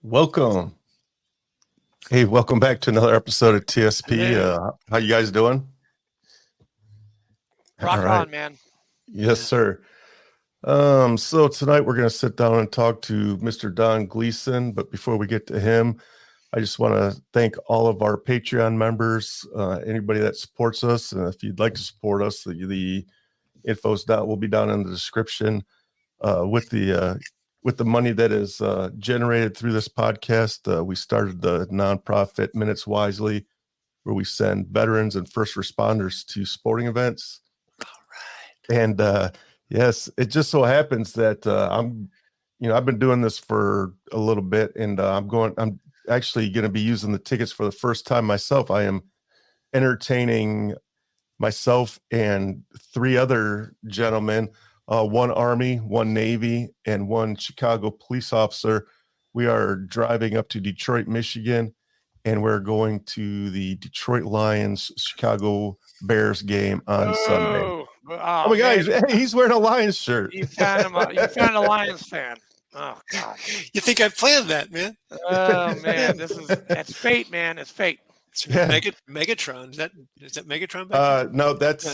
Welcome. Hey, welcome back to another episode of TSP. Hey. How you guys doing? Rock All right. on, man. Yes, sir. So tonight we're going to sit down and talk to Mr. Don Gleason. But before we get to him, I just want to thank all of our Patreon members, anybody that supports us. And if you'd like to support us, the info's will be down in the description. With the money that is generated through this podcast, we started the nonprofit Minutes Wisely, where we send veterans and first responders to sporting events. All right. And yes, it just so happens that I've been doing this for a little bit, and I'm actually going to be using the tickets for the first time myself. I am entertaining myself and three other gentlemen. One Army, one Navy, and one Chicago police officer. We are driving up to Detroit, Michigan, and we're going to the Detroit Lions Chicago Bears game on Sunday. Oh my God, he's wearing a Lions shirt. You found a Lions fan. Oh God. You think I planned that, man? Oh man, that's fate, man. It's fate. Yeah. Megatron. Is that Megatron? Back No, that's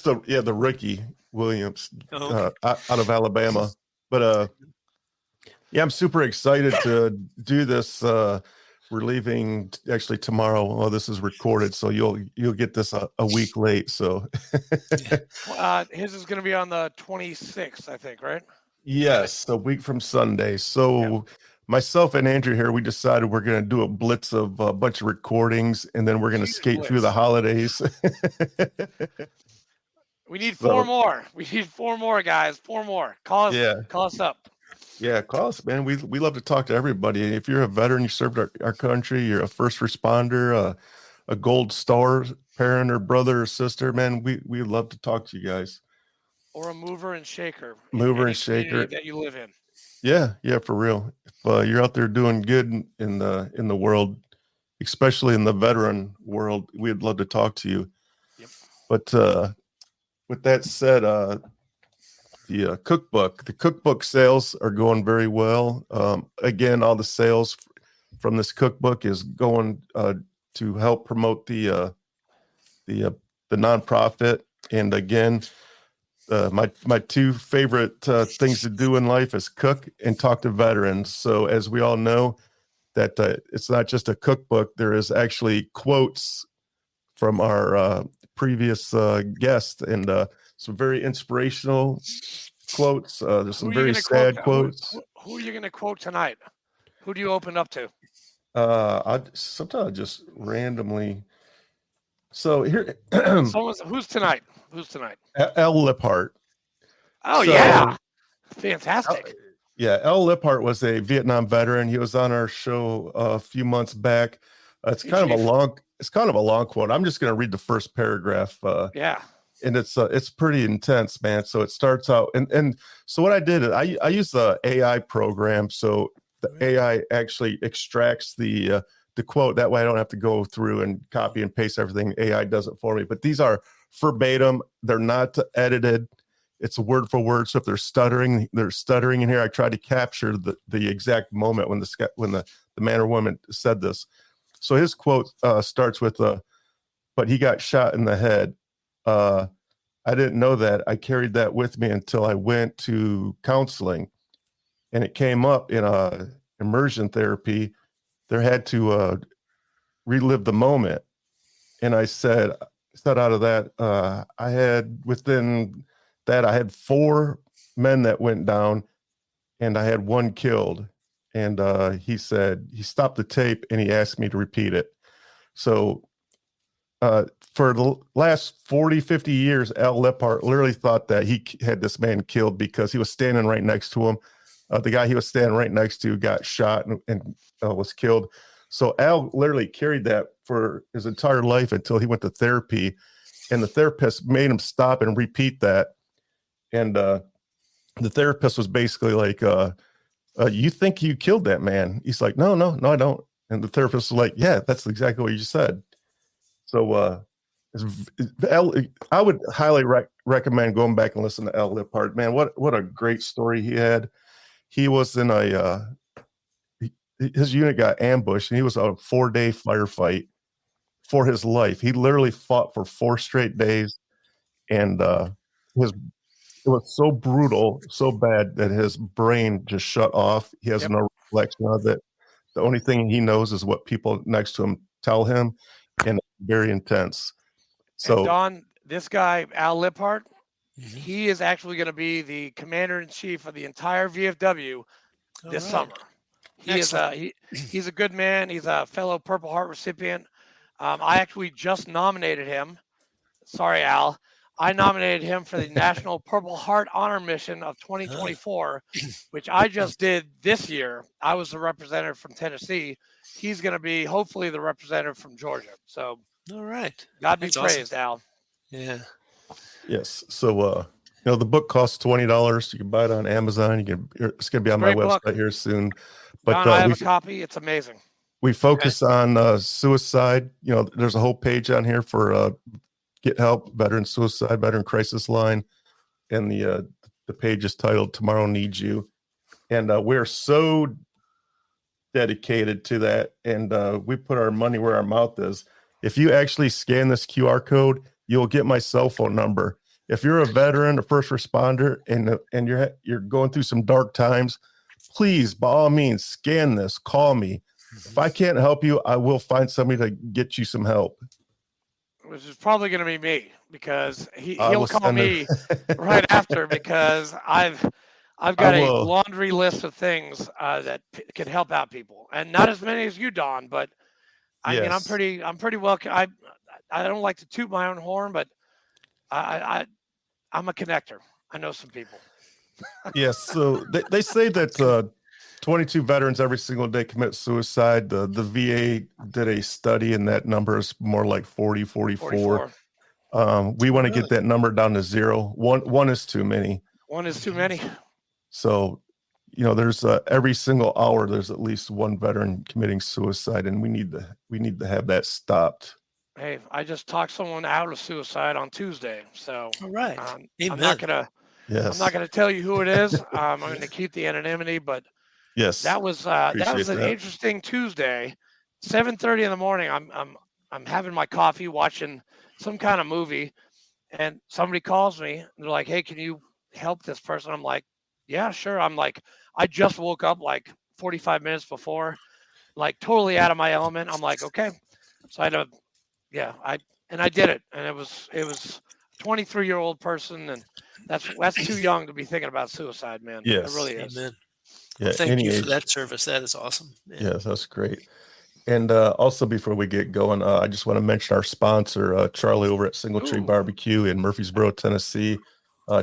the rookie Williams out of Alabama. But I'm super excited to do this. We're leaving actually tomorrow. Well, this is recorded, so you'll get this a week late. So his is going to be on the 26th, I think, right? Yes, a week from Sunday. So myself and Andrew here, we decided we're going to do a blitz of a bunch of recordings, and then we're going to skate through the holidays. We need four more. We need four more, guys. Four more. Call us up. Yeah, call us, man. We love to talk to everybody. If you're a veteran, you served our country, you're a first responder, a gold star parent or brother or sister, man, we love to talk to you guys. Or a mover and shaker. That you live in. Yeah, for real. If you're out there doing good in the world, especially in the veteran world, we'd love to talk to you. Yep. But with that said, the cookbook sales are going very well. Again, all the sales from this cookbook is going to help promote the nonprofit. And again, my two favorite things to do in life is cook and talk to veterans. So as we all know, that it's not just a cookbook. There is actually quotes from our previous guest, and some very inspirational quotes. There's some very sad quotes. Who are you going to quote tonight? Who do you open up to? Sometimes I just randomly. So here, who's tonight? L. Liphart. Oh, yeah, fantastic. L. Liphart was a Vietnam veteran. He was on our show a few months back. It's kind of a long quote. I'm just going to read the first paragraph. And it's pretty intense, man. So it starts out, and so what I did, I used the AI program. So the AI actually extracts the quote. That way I don't have to go through and copy and paste everything. AI does it for me. But these are verbatim. They're not edited. It's word for word. So if they're stuttering in here. I try to capture the exact moment when the man or woman said this. So his quote starts with, but he got shot in the head. I didn't know that. I carried that with me until I went to counseling, and it came up in immersion therapy. There had to relive the moment. And I said out of that, I had 4 men that went down, and I had 1 killed. And he said, he stopped the tape and he asked me to repeat it. So for the last 40, 50 years, L. Liphart literally thought that he had this man killed because he was standing right next to him. The guy he was standing right next to got shot and was killed. So Al literally carried that for his entire life until he went to therapy, and the therapist made him stop and repeat that. And the therapist was basically like, you think you killed that man? He's like, no, I don't. And the therapist was like, yeah, that's exactly what you said. So I would highly recommend going back and listen to L. Liphart. Man, what a great story he had. He was in his unit got ambushed, and he was on a 4-day firefight for his life. He literally fought for 4 straight days, and it was so brutal, so bad that his brain just shut off. He has no reflection of it. The only thing he knows is what people next to him tell him, and it's very intense. So, and Don, this guy, Al Liphart, he is actually going to be the commander-in-chief of the entire VFW this summer. He's a good man. He's a fellow Purple Heart recipient. I actually just nominated him. Sorry, Al. I nominated him for the National Purple Heart Honor Mission of 2024, which I just did this year. I was the representative from Tennessee. He's going to be hopefully the representative from Georgia. So, all right. God be praised, Al. Yeah. Yes. So, the book costs $20. You can buy it on Amazon. It's going to be on my website here soon. But Don, I have a copy. It's amazing. We focus on suicide. There's a whole page on here for get help, veteran suicide, veteran crisis line, and the page is titled "Tomorrow Needs You," and we're so dedicated to that, and we put our money where our mouth is. If you actually scan this QR code, you'll get my cell phone number. If you're a veteran, a first responder, and you're going through some dark times, please, by all means, scan this. Call me. If I can't help you, I will find somebody to get you some help. Which is probably going to be me, because he'll call me right after, because I've got a laundry list of things that can help out people, and not as many as you, Don, but I mean, I'm pretty well. I don't like to toot my own horn, but I'm a connector. I know some people. Yes. So they say that 22 veterans every single day commit suicide. The VA did a study, and that number is more like 40, 44. We want to get that number down to 0. One is too many. One is too many. So, there's every single hour there's at least one veteran committing suicide, and we need to have that stopped. Hey, I just talked someone out of suicide on Tuesday. So, all right. I'm not gonna tell you who it is. I'm going to keep the anonymity, but. Yes, that was an interesting Tuesday, 7:30 in the morning. I'm having my coffee, watching some kind of movie, and somebody calls me. And they're like, "Hey, can you help this person?" I'm like, "Yeah, sure." I'm like, I just woke up like 45 minutes before, like totally out of my element. I'm like, okay, so I had I did it, and it was a 23-year-old person, and that's too young to be thinking about suicide, man. Yes, it really is. Amen. Yeah, thank you for that service. That is awesome. Man. Yes, that's great. And also, before we get going, I just want to mention our sponsor, Charlie over at Single Tree Barbecue in Murfreesboro, Tennessee.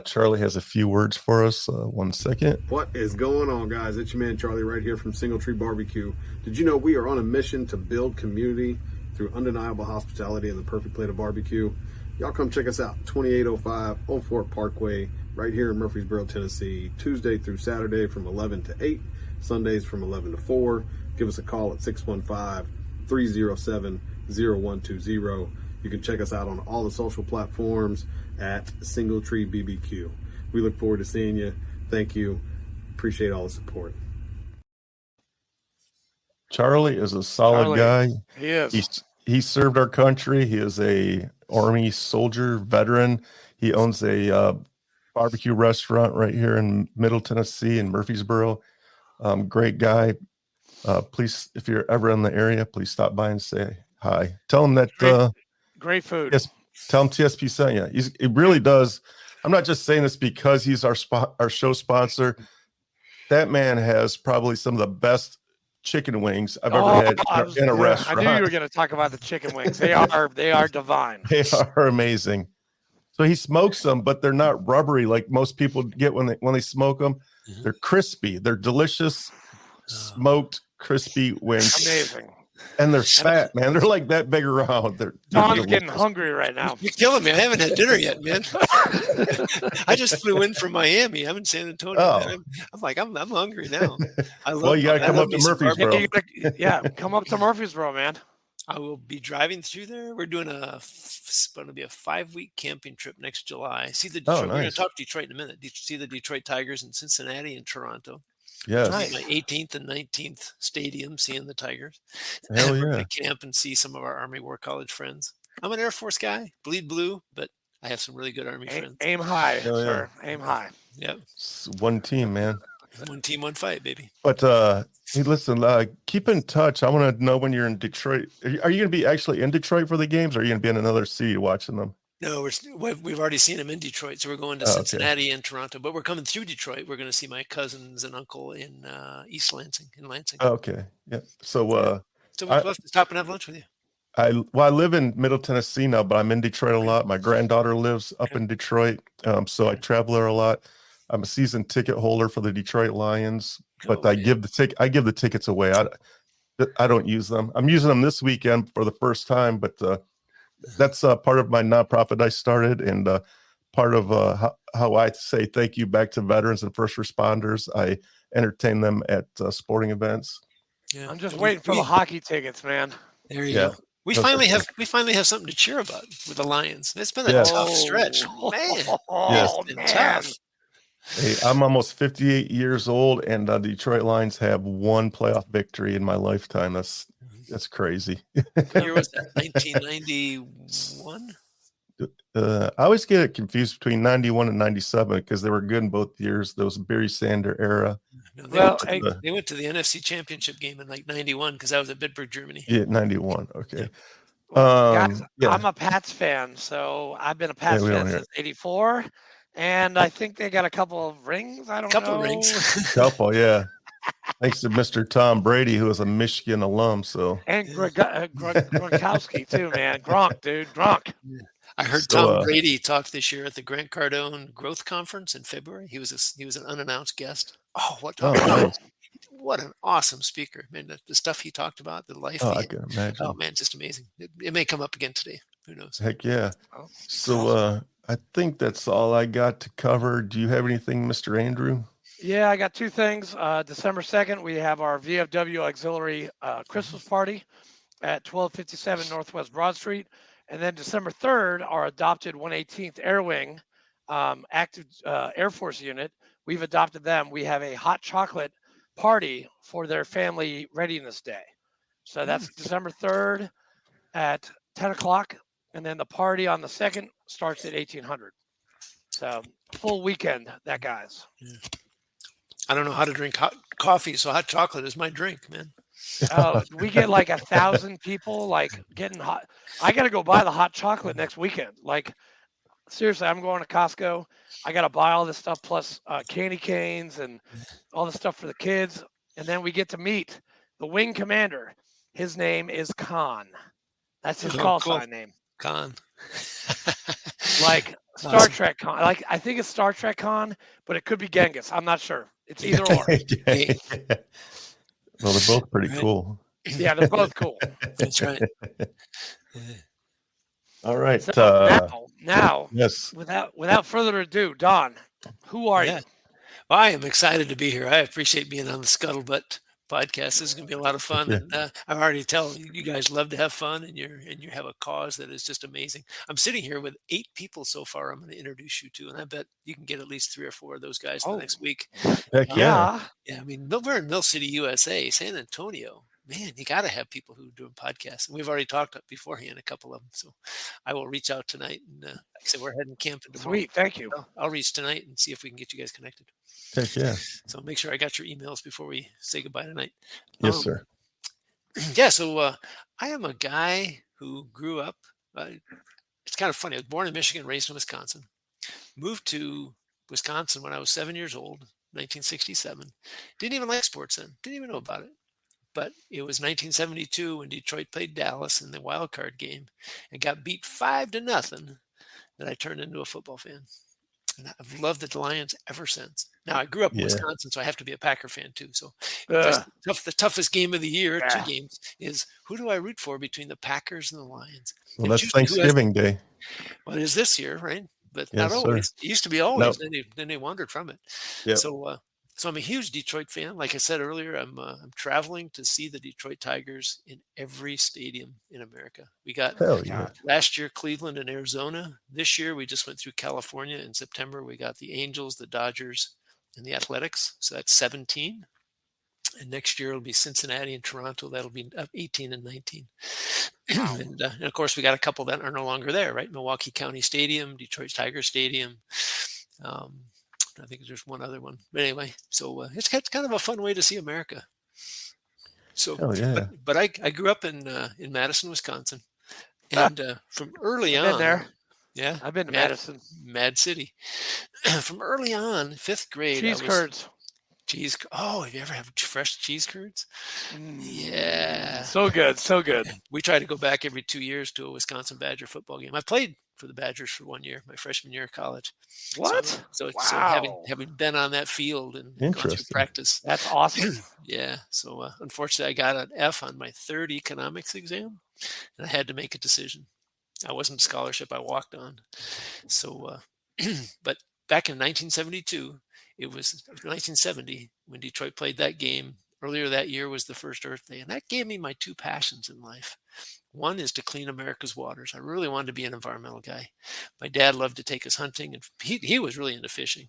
Charlie has a few words for us. 1 second. What is going on, guys? It's your man Charlie right here from Single Tree Barbecue. Did you know we are on a mission to build community through undeniable hospitality and the perfect plate of barbecue? Y'all come check us out, 2805 Old Fort Parkway, right here in Murfreesboro, Tennessee, Tuesday through Saturday from 11 to 8, Sundays from 11 to 4. Give us a call at 615-307-0120. You can check us out on all the social platforms at Single Tree BBQ. We look forward to seeing you. Thank you. Appreciate all the support. Charlie is a solid guy. He is. He served our country. He is a Army soldier veteran. He owns a barbecue restaurant right here in Middle Tennessee in Murfreesboro. Great guy. Please, if you're ever in the area, please stop by and say hi. Tell him that great food. Yes, tell him TSP sent you. It really does. I'm not just saying this because he's our show sponsor. That man has probably some of the best chicken wings I've ever had in a restaurant. I knew you were going to talk about the chicken wings. They are divine. They are amazing. So he smokes them, but they're not rubbery like most people get when they smoke them. Mm-hmm. They're crispy. They're delicious, smoked, crispy wings. Amazing. And they're fat, man. They're like that big around. Don's getting hungry right now. You're killing me. I haven't had dinner yet, man. I just flew in from Miami. I'm in San Antonio. Oh. I'm hungry now. You got to come up to Murfreesboro. Come up to Murfreesboro, man. I will be driving through there. We're doing it's going to be a 5-week camping trip next July. See the Detroit. We're going to talk Detroit in a minute. See the Detroit Tigers in Cincinnati and Toronto. Yes. My 18th and 19th stadium, seeing the Tigers. Hell We're yeah. going to camp and see some of our Army War College friends. I'm an Air Force guy, bleed blue, but I have some really good Army friends. Aim high, sir. Aim high. Yep. It's one team, man. One team, one fight, baby. But hey, listen, keep in touch. I want to know when you're in Detroit. Are you going to be actually in Detroit for the games, or are you going to be in another city watching them? No, we've already seen them in Detroit, so we're going to Cincinnati and Toronto. But we're coming through Detroit. We're going to see my cousins and uncle in East Lansing, in Lansing. Okay, yeah. So, so we'd love to stop and have lunch with you. I live in Middle Tennessee now, but I'm in Detroit a lot. My granddaughter lives up in Detroit, so I travel there a lot. I'm a season ticket holder for the Detroit Lions, but I give the tickets away. I don't use them. I'm using them this weekend for the first time, but that's part of my nonprofit I started, and part of how I say thank you back to veterans and first responders. I entertain them at sporting events. Yeah. I'm just waiting for the hockey tickets, man. There you go. We finally have something to cheer about with the Lions. It's been a tough stretch, man. It's been tough. Hey, I'm almost 58 years old, and the Detroit Lions have one playoff victory in my lifetime. That's crazy. What year was that? 1991? I always get it confused between 91 and 97 because they were good in both years. There was Barry Sander era. No, they went to the NFC Championship game in like 91 because I was at Bitburg, Germany. Yeah, 91. Okay. Yeah. Guys, I'm a Pats fan, so I've been a Pats fan since '84, and I think they got a couple of rings. I don't know. Couple rings. Couple, yeah. Thanks to Mr. Tom Brady, who is a Michigan alum. So and Gronkowski too, man. Gronk, dude, Gronk. Yeah. I heard Tom Brady talk this year at the Grant Cardone Growth Conference in February. He was an unannounced guest. Oh, what an awesome speaker, man! The stuff he talked about, the life. I can imagine. Oh man, just amazing. It may come up again today. Who knows? Heck yeah. So I think that's all I got to cover. Do you have anything, Mr. Andrew? Yeah, I got two things. December 2nd, we have our VFW Auxiliary Christmas party at 1257 Northwest Broad Street. And then December 3rd, our adopted 118th Air Wing active Air Force unit, we've adopted them. We have a hot chocolate party for their family readiness day. So that's December 3rd at 10 o'clock. And then the party on the 2nd starts at 1800. So full weekend, that guys. Yeah. I don't know how to drink hot coffee, so hot chocolate is my drink, man. Oh, we get like 1,000 people like getting hot. I got to go buy the hot chocolate next weekend. Like, seriously, I'm going to Costco. I got to buy all this stuff plus candy canes and all the stuff for the kids. And then we get to meet the wing commander. His name is Khan. That's his call sign name. Khan. Like Star Trek Khan. Like, I think it's Star Trek Khan, but it could be Genghis. I'm not sure. It's either or. Well, they're both pretty cool. Yeah, they're both cool. That's right. All right. So now, yes. Without further ado, Don, who are you? Well, I am excited to be here. I appreciate being on the Scuttlebutt Podcast. This is going to be a lot of fun. Yeah. And I already tell you guys love to have fun, and you have a cause that is just amazing. I'm sitting here with 8 people so far. I'm going to introduce you to, and I bet you can get at least 3 or 4 of those guys the next week. Heck yeah. Yeah. I mean, we're in Mill City, USA, San Antonio. Man, you got to have people who are doing podcasts. And we've already talked beforehand, a couple of them. So I will reach out tonight. And like I said, we're heading camping tomorrow. Sweet. Thank you. I'll reach tonight and see if we can get you guys connected. Heck yeah. So make sure I got your emails before we say goodbye tonight. Yes, sir. Yeah. So I am a guy who grew up. It's kind of funny. I was born in Michigan, raised in Wisconsin. Moved to Wisconsin when I was 7 years old, 1967. Didn't even like sports then. Didn't even know about it. But it was 1972 when Detroit played Dallas in the wild card game and got beat 5-0 that I turned into a football fan. And I've loved the Lions ever since. Now, I grew up in Wisconsin, so I have to be a Packer fan too. So the toughest game of the year, 2 games, is who do I root for between the Packers and the Lions? Well, that's Thanksgiving Day. Well, it is this year, right? But not always. It used to be always. Nope. Then they wandered from it. Yep. So I'm a huge Detroit fan. Like I said earlier, I'm traveling to see the Detroit Tigers in every stadium in America. We got last year Cleveland and Arizona. This year we just went through California in September. We got the Angels, the Dodgers, in the athletics. So that's 17. And next year it'll be Cincinnati and Toronto. That'll be 18 and 19. Wow. And of course, we got a couple that are no longer there, right? Milwaukee County Stadium, Detroit Tiger Stadium. I think there's one other one. But anyway, so it's kind of a fun way to see America. So, yeah. but I grew up in Madison, Wisconsin. And from early on, there. Yeah, I've been to Madison, Mad City. From early on, 5th grade, cheese curds. Oh, have you ever had fresh cheese curds? Yeah, so good. We try to go back every 2 years to a Wisconsin Badger football game. I played for the Badgers for 1 year, my freshman year of college. What? So having been on that field and gone through practice, that's awesome. Yeah. So unfortunately, I got an F on my 3rd economics exam, and I had to make a decision. I wasn't scholarship. I walked on. So, but back in 1972, it was 1970 when Detroit played that game. Earlier that year was the first Earth Day, and that gave me my 2 passions in life. One is to clean America's waters. I really wanted to be an environmental guy. My dad loved to take us hunting, and he was really into fishing.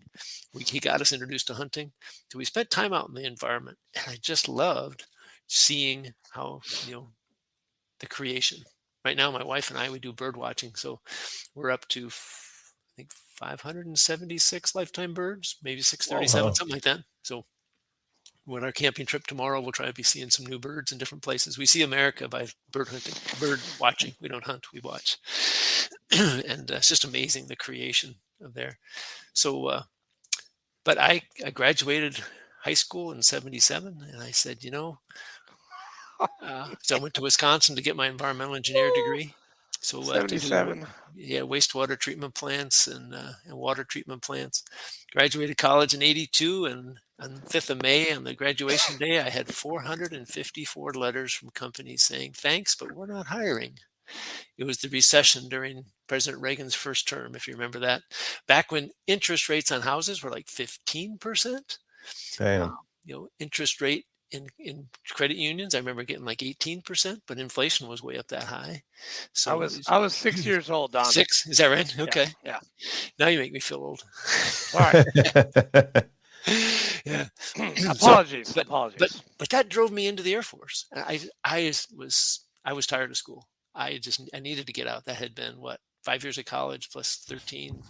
He got us introduced to hunting. So we spent time out in the environment, and I just loved seeing how, the creation. Right now, my wife and I, we do bird watching. So we're up to, I think, 576 lifetime birds, maybe 637, something like that. So when our camping trip tomorrow, we'll try to be seeing some new birds in different places. We see America by bird watching. We don't hunt, we watch. And it's just amazing, the creation of there. So, but I graduated high school in 77, and I said, so I went to Wisconsin to get my environmental engineer degree. So 77. Wastewater treatment plants and water treatment plants. Graduated college in 82, and on the 5th of May, on the graduation day, I had 454 letters from companies saying, thanks, but we're not hiring. It was the recession during President Reagan's first term, if you remember that. Back when interest rates on houses were like 15%. Damn. Interest rate in credit unions, I remember getting like 18%, but inflation was way up that high. So I was 6 years old, Don. 6? Is that right? Okay. Yeah. Now you make me feel old. All right. Yeah. Apologies. But that drove me into the Air Force. I was tired of school. I needed to get out. That had been 5 years of college plus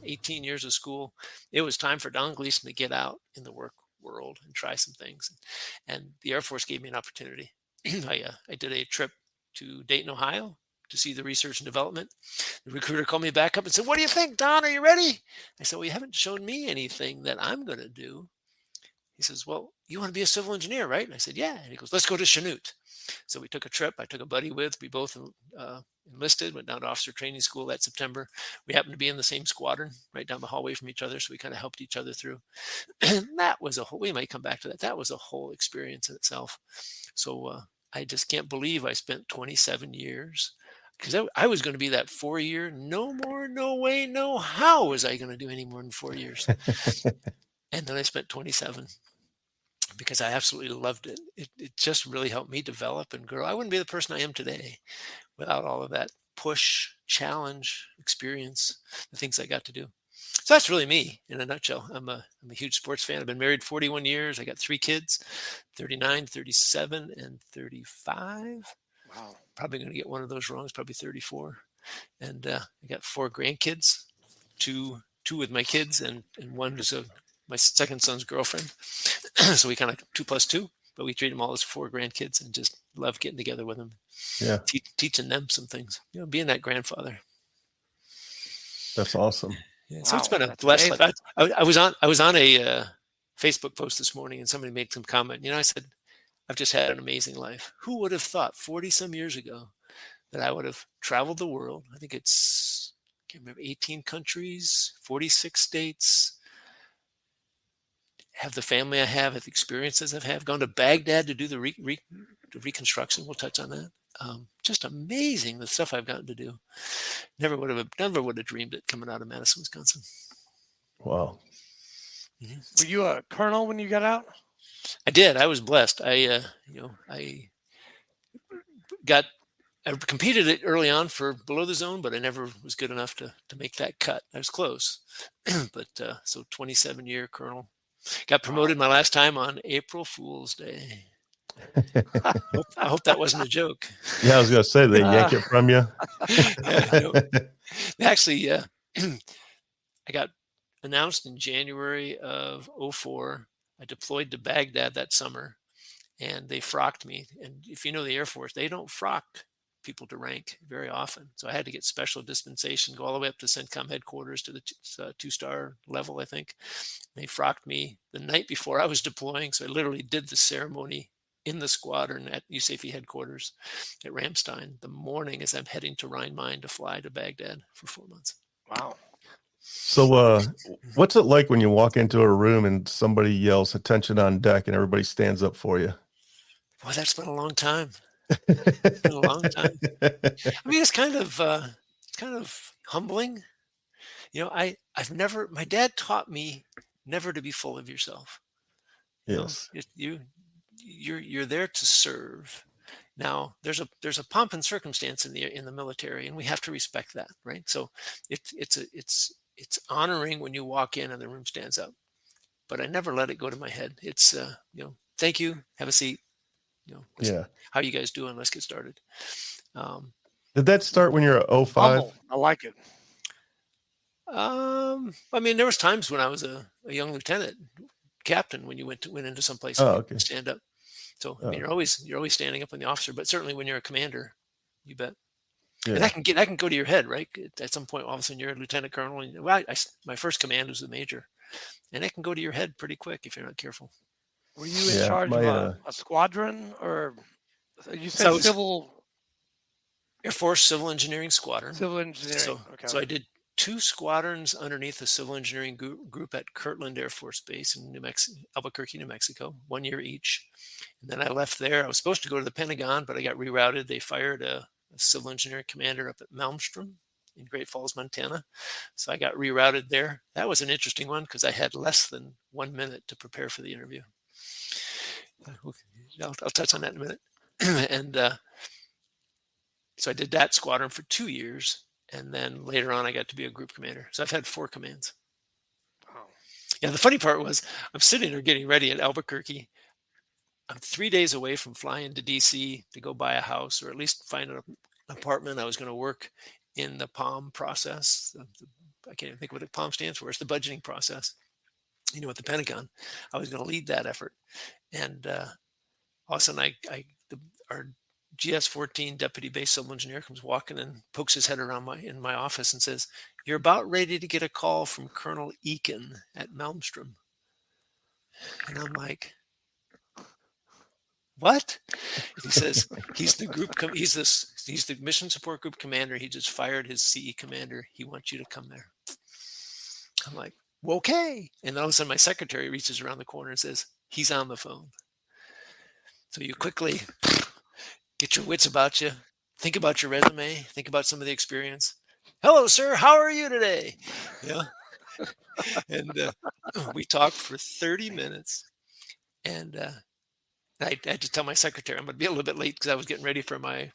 18 years of school. It was time for Don Gleason to get out in the work world and try some things. And the Air Force gave me an opportunity. I did a trip to Dayton, Ohio to see the research and development. The recruiter called me back up and said, what do you think, Don? Are you ready? I said, well, you haven't shown me anything that I'm going to do. He says, well, you want to be a civil engineer, right? And I said, yeah. And he goes, let's go to Chanute. So we took a trip. I took a buddy with. We both enlisted, went down to officer training school that September. We happened to be in the same squadron right down the hallway from each other. So we kind of helped each other through. And that was we might come back to that. That was a whole experience in itself. So I just can't believe I spent 27 years because I was going to be that 4-year, no more, no way, no how was I going to do any more than 4 years. And then I spent 27 because I absolutely loved it. It just really helped me develop and grow. I wouldn't be the person I am today without all of that push, challenge, experience, the things I got to do. So that's really me in a nutshell. I'm a huge sports fan. I've been married 41 years. I got 3 kids, 39, 37, and 35. Wow. Probably going to get one of those wrong. It's probably 34. And I got 4 grandkids, two with my kids, and one is my second son's girlfriend. So we kind of 2 plus 2, but we treat them all as 4 grandkids and just love getting together with them. Yeah. Teaching them some things, being that grandfather. That's awesome. Yeah. So it's been a blessed life. I was on a Facebook post this morning and somebody made some comment. I said, I've just had an amazing life. Who would have thought 40 some years ago that I would have traveled the world? I think I can't remember, 18 countries, 46 states, have the family I have the experiences I've had, gone to Baghdad to do the reconstruction. We'll touch on that. Just amazing the stuff I've gotten to do. Never would have dreamed it coming out of Madison, Wisconsin. Wow. Mm-hmm. Were you a colonel when you got out? I did. I was blessed. I competed it early on for below the zone, but I never was good enough to make that cut. I was close, but so 27-year colonel. Got promoted my last time on April Fool's Day. I hope that wasn't a joke. Yeah, I was going to say, they yank it from you. Actually, I got announced in January of 2004. I deployed to Baghdad that summer, and they frocked me. And if you know the Air Force, they don't frock people to rank very often. So I had to get special dispensation, go all the way up to CENTCOM headquarters to the 2-star level, I think. They frocked me the night before I was deploying. So I literally did the ceremony in the squadron at USAFE headquarters at Ramstein the morning as I'm heading to Rhine-Main to fly to Baghdad for 4 months. Wow. So what's it like when you walk into a room and somebody yells "attention on deck" and everybody stands up for you? Well, that's been a long time. It's been a long time. I mean, it's kind of humbling. You know, my dad taught me never to be full of yourself. Yes. You're there to serve. Now there's a pomp and circumstance in the military, and we have to respect that, right? So it's honoring when you walk in and the room stands up, but I never let it go to my head. It's thank you, have a seat. How you guys doing? Let's get started. Did that start when you're 05? I like it. I mean, there was times when I was a young lieutenant captain when you went into some place and stand up. So I mean, you're always standing up when the officer, but certainly when you're a commander, you bet. Yeah. And that can go to your head, right? At some point, all of a sudden you're a lieutenant colonel, and my first command was the major, and it can go to your head pretty quick if you're not careful. Were you in charge of a squadron, or you said civil? Air Force Civil Engineering Squadron. Civil engineering. So I did 2 squadrons underneath the civil engineering group at Kirtland Air Force Base in Albuquerque, New Mexico, 1 year each. And then I left there. I was supposed to go to the Pentagon, but I got rerouted. They fired a civil engineering commander up at Malmstrom in Great Falls, Montana. So I got rerouted there. That was an interesting one because I had less than 1 minute to prepare for the interview. I'll touch on that in a minute. And so I did that squadron for 2 years. And then later on, I got to be a group commander. So I've had 4 commands. Wow. Yeah, the funny part was I'm sitting there getting ready at Albuquerque. I'm 3 days away from flying to DC to go buy a house, or at least find an apartment. I was going to work in the POM process. I can't even think what the POM stands for. It's the budgeting process. At the Pentagon. I was going to lead that effort. And all of a sudden, our GS-14 deputy base civil engineer comes walking and pokes his head around in my office and says, "You're about ready to get a call from Colonel Eakin at Malmstrom." And I'm like, "What?" And he says, "He's the mission support group commander. He just fired his CE commander. He wants you to come there." I'm like, "Well, okay." And then all of a sudden, my secretary reaches around the corner and says, "He's on the phone." So you quickly get your wits about you, think about your resume, think about some of the experience. "Hello, sir. How are you today?" Yeah. And we talked for 30 minutes. And I had to tell my secretary I'm going to be a little bit late because I was getting ready for my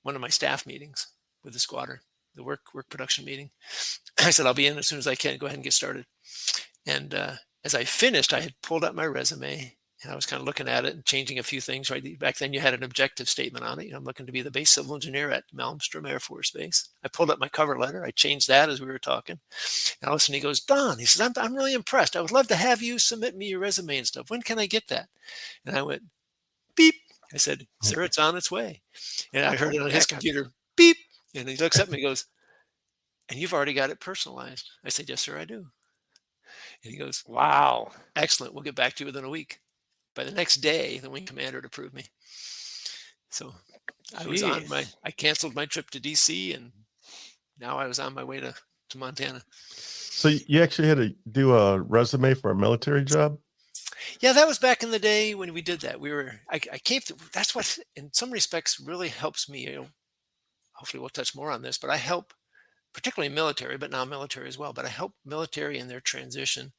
one of my staff meetings with the squadron, the work production meeting. I said, "I'll be in as soon as I can. Go ahead and get started." And as I finished, I had pulled out my resume. And I was kind of looking at it and changing a few things. Right back then, you had an objective statement on it. I'm looking to be the base civil engineer at Malmstrom Air Force Base. I pulled up my cover letter. I changed that as we were talking. And all of a sudden, he goes, "Don," he says, I'm really impressed. I would love to have you submit me your resume and stuff. When can I get that?" And I went, "Beep." I said, "Sir, it's on its way." And I heard it on his computer, beep. And he looks at me and goes, "And you've already got it personalized." I said, "Yes, sir, I do." And he goes, "Wow, excellent. We'll get back to you within a week." By the next day, the wing commander had approved me. So I canceled my trip to DC, and now I was on my way to Montana. So you actually had to do a resume for a military job? Yeah, that was back in the day when we did that. I came to, that's what in some respects really helps me. Hopefully we'll touch more on this, but I help particularly military, but non-military as well. But I help military in their transition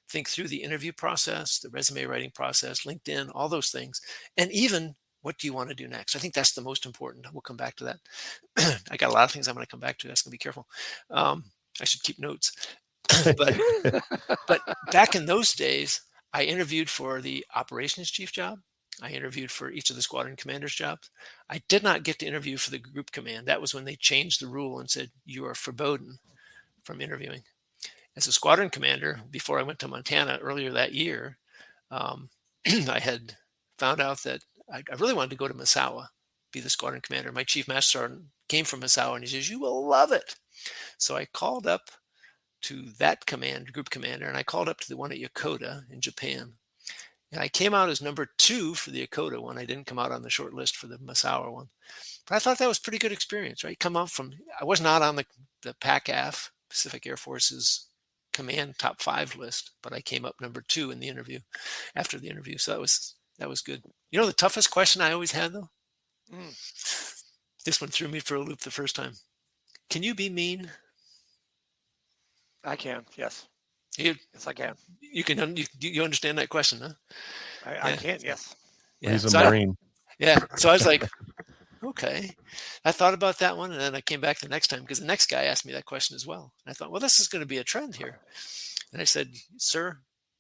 think through the interview process, the resume writing process, LinkedIn, all those things. And even what do you want to do next? I think that's the most important. We'll come back to that. I got a lot of things I'm going to come back to. That's going to be careful. I should keep notes. but back in those days, I interviewed for the operations chief job. I interviewed for each of the squadron commanders' jobs. I did not get to interview for the group command. That was when they changed the rule and said, you are forbidden from interviewing. As a squadron commander, before I went to Montana earlier that year, I had found out that I really wanted to go to Misawa, be the squadron commander. My chief master sergeant came from Misawa, and he says, you will love it. So I called up to that group commander, and I called up to the one at Yokota in Japan. And I came out as number 2 for the Yokota one. I didn't come out on the short list for the Misawa one. But I thought that was pretty good experience, right? I was not on the PACAF, Pacific Air Force's command top 5 list, but I came up number 2 in the interview, after the interview. So that was good. You know, the toughest question I always had, though? This one threw me for a loop the first time. Can you be mean? I can, yes. Yes, I can. You understand that question, huh? I can, yes. Yeah. He's a Marine. So I was like, okay. I thought about that one, and then I came back the next time because the next guy asked me that question as well. And I thought, well, this is going to be a trend here. And I said, sir,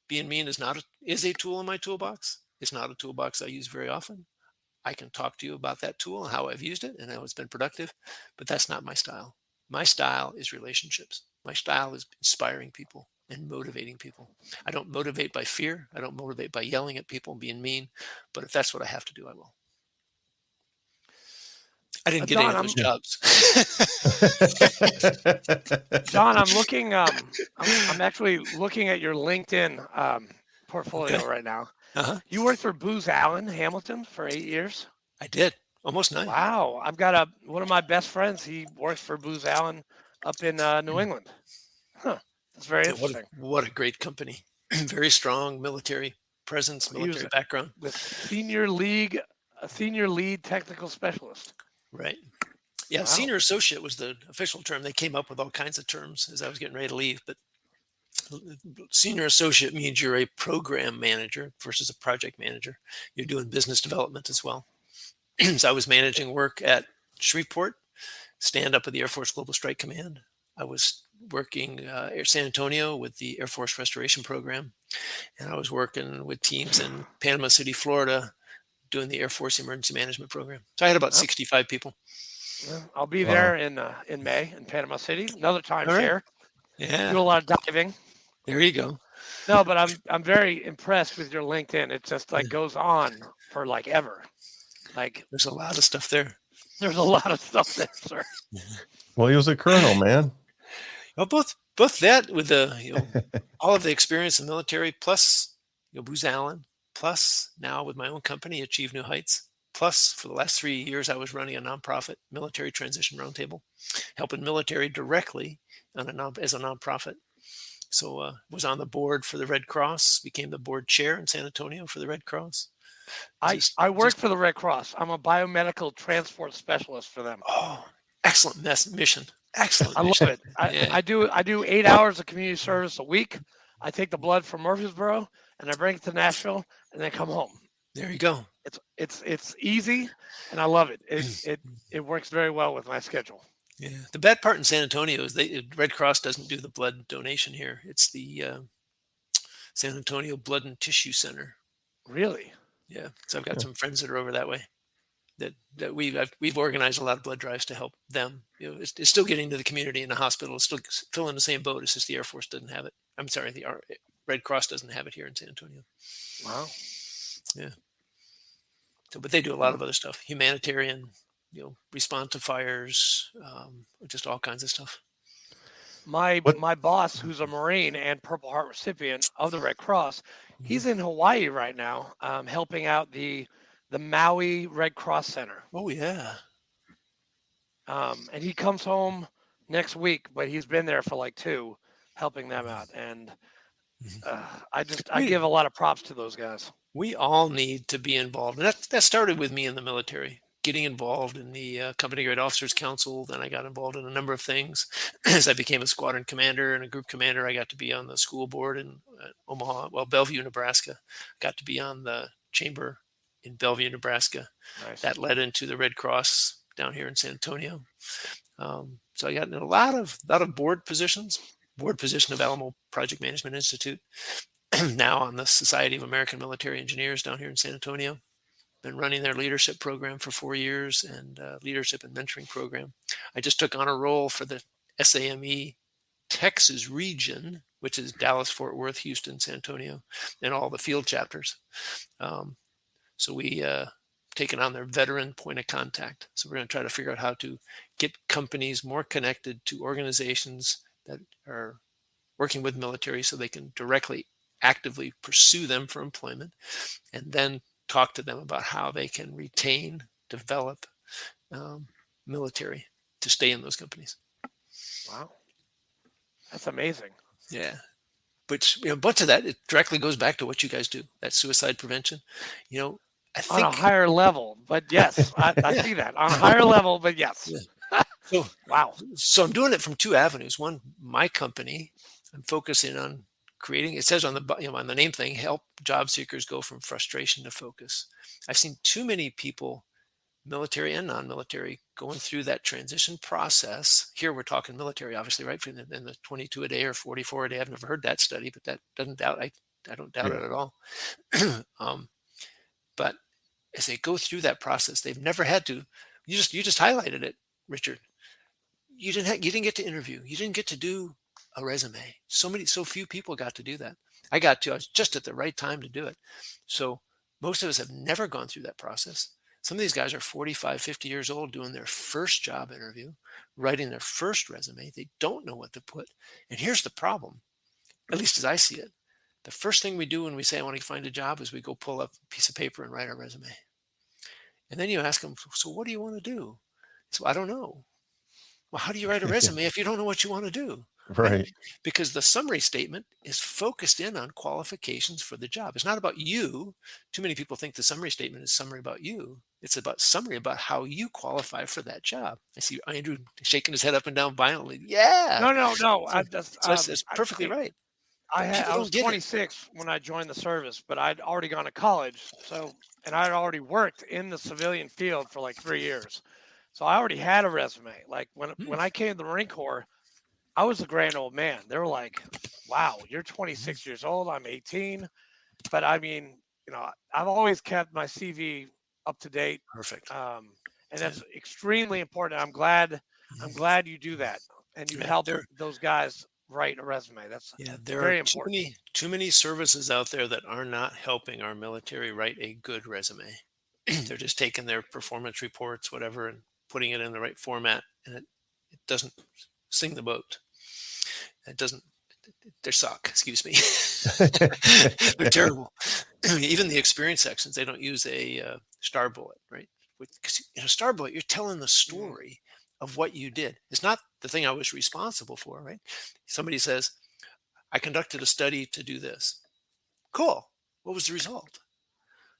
being mean is a tool in my toolbox. It's not a toolbox I use very often. I can talk to you about that tool and how I've used it and how it's been productive, but that's not my style. My style is relationships. My style is inspiring people and motivating people. I don't motivate by fear. I don't motivate by yelling at people and being mean, but if that's what I have to do, I will. I didn't get any of those jobs. John, I'm looking. I'm actually looking at your LinkedIn portfolio right now. You worked for Booz Allen Hamilton for 8 years. I did, almost 9. Wow, I've got one of my best friends. He works for Booz Allen up in New England. That's very interesting. What a great company. Very strong military presence, military background. With senior lead technical specialist. Right. Yeah, wow. Senior associate was the official term. They came up with all kinds of terms as I was getting ready to leave, but senior associate means you're a program manager versus a project manager. You're doing business development as well. So I was managing work at Shreveport, stand up of the Air Force Global Strike Command. I was working at San Antonio with the Air Force Restoration Program, and I was working with teams in Panama City, Florida, doing the Air Force Emergency Management Program. So I had about 65 people. Well, I'll be there in May in Panama City. Another timeshare. Right. Yeah. Do a lot of diving. There you go. No, but I'm very impressed with your LinkedIn. It just goes on for ever. There's a lot of stuff there. There's a lot of stuff there, sir. Well, he was a colonel, man. Well, both that with the all of the experience in the military, plus Booz Allen, plus now with my own company, Achieve New Heights. Plus, for the last 3 years, I was running a nonprofit, Military Transition Roundtable, helping military directly as a nonprofit. So was on the board for the Red Cross, became the board chair in San Antonio for the Red Cross. I work for the Red Cross. I'm a biomedical transport specialist for them. Oh, excellent mission. Excellent. I love it. I do 8 hours of community service a week. I take the blood from Murfreesboro and I bring it to Nashville and then come home. There you go. It's easy and I love it. It works very well with my schedule. Yeah. The bad part in San Antonio is Red Cross doesn't do the blood donation here. It's the San Antonio Blood and Tissue Center. Really? Yeah. So I've got some friends that are over that way. That we've organized a lot of blood drives to help them. It's still getting to the community in the hospital. It's still filling the same boat. It's just the Air Force doesn't have it. I'm sorry, the Red Cross doesn't have it here in San Antonio. Wow. Yeah. So, but they do a lot of other stuff. Humanitarian, respond to fires, just all kinds of stuff. My boss, who's a Marine and Purple Heart recipient of the Red Cross, he's in Hawaii right now, helping out the Maui Red Cross Center. Oh yeah. And he comes home next week, but he's been there for 2, helping them out. And I give a lot of props to those guys. We all need to be involved. And that started with me in the military, getting involved in the Company Grade Officers Council. Then I got involved in a number of things. As I became a squadron commander and a group commander, I got to be on the school board in Bellevue, Nebraska. Got to be on the chamber in Bellevue, Nebraska. Nice. That led into the Red Cross down here in San Antonio. So I got in a lot of board positions. board position of Alamo Project Management Institute, now on the Society of American Military Engineers down here in San Antonio. Been running their leadership program for 4 years and leadership and mentoring program. I just took on a role for the SAME Texas region, which is Dallas, Fort Worth, Houston, San Antonio, and all the field chapters. So we taken on their veteran point of contact. So we're going to try to figure out how to get companies more connected to organizations that are working with military so they can directly, actively pursue them for employment, and then talk to them about how they can retain, develop military to stay in those companies. Wow. That's amazing. Yeah. But a bunch of that, it directly goes back to what you guys do, that suicide prevention. I think on a higher level, but yes, I see that on a higher level, but yes. Yeah. So, wow. So I'm doing it from two avenues. One, my company, I'm focusing on creating, it says on the on the name thing, help job seekers go from frustration to focus. I've seen too many people, military and non-military, going through that transition process. Here we're talking military, obviously, right? In the 22 a day or 44 a day. I've never heard that study, but that doesn't doubt. I don't doubt it at all. But as they go through that process, they've never had to. You just highlighted it, Richard. You didn't get to interview. You didn't get to do a resume. So few people got to do that. I was just at the right time to do it. So most of us have never gone through that process. Some of these guys are 45, 50 years old doing their first job interview, writing their first resume. They don't know what to put. And here's the problem, at least as I see it. The first thing we do when we say, I want to find a job, is we go pull up a piece of paper and write our resume. And then you ask them, so what do you want to do? So I don't know. Well, how do you write a resume if you don't know what you want to do? Right. Because the summary statement is focused in on qualifications for the job. It's not about you. Too many people think the summary statement is summary about you. It's about summary about how you qualify for that job. I see Andrew shaking his head up and down violently. Yeah. No. That's perfectly right. I was 26 when I joined the service, but I'd already gone to college. And I'd already worked in the civilian field for like 3 years. So I already had a resume. Like when I came to the Marine Corps, I was a grand old man. They were like, wow, you're 26 years old. I'm 18. But I mean, I've always kept my CV up to date. Perfect. And that's extremely important. I'm glad you do that. And you help those guys write a resume. That's very important. Too many services out there that are not helping our military write a good resume. They're just taking their performance reports, whatever, and putting it in the right format, and it doesn't sing the boat. They suck, excuse me. They're terrible. Even the experience sections, they don't use a star bullet, right? Because in a star bullet, you're telling the story of what you did. It's not the thing I was responsible for, right? Somebody says, I conducted a study to do this. Cool. What was the result?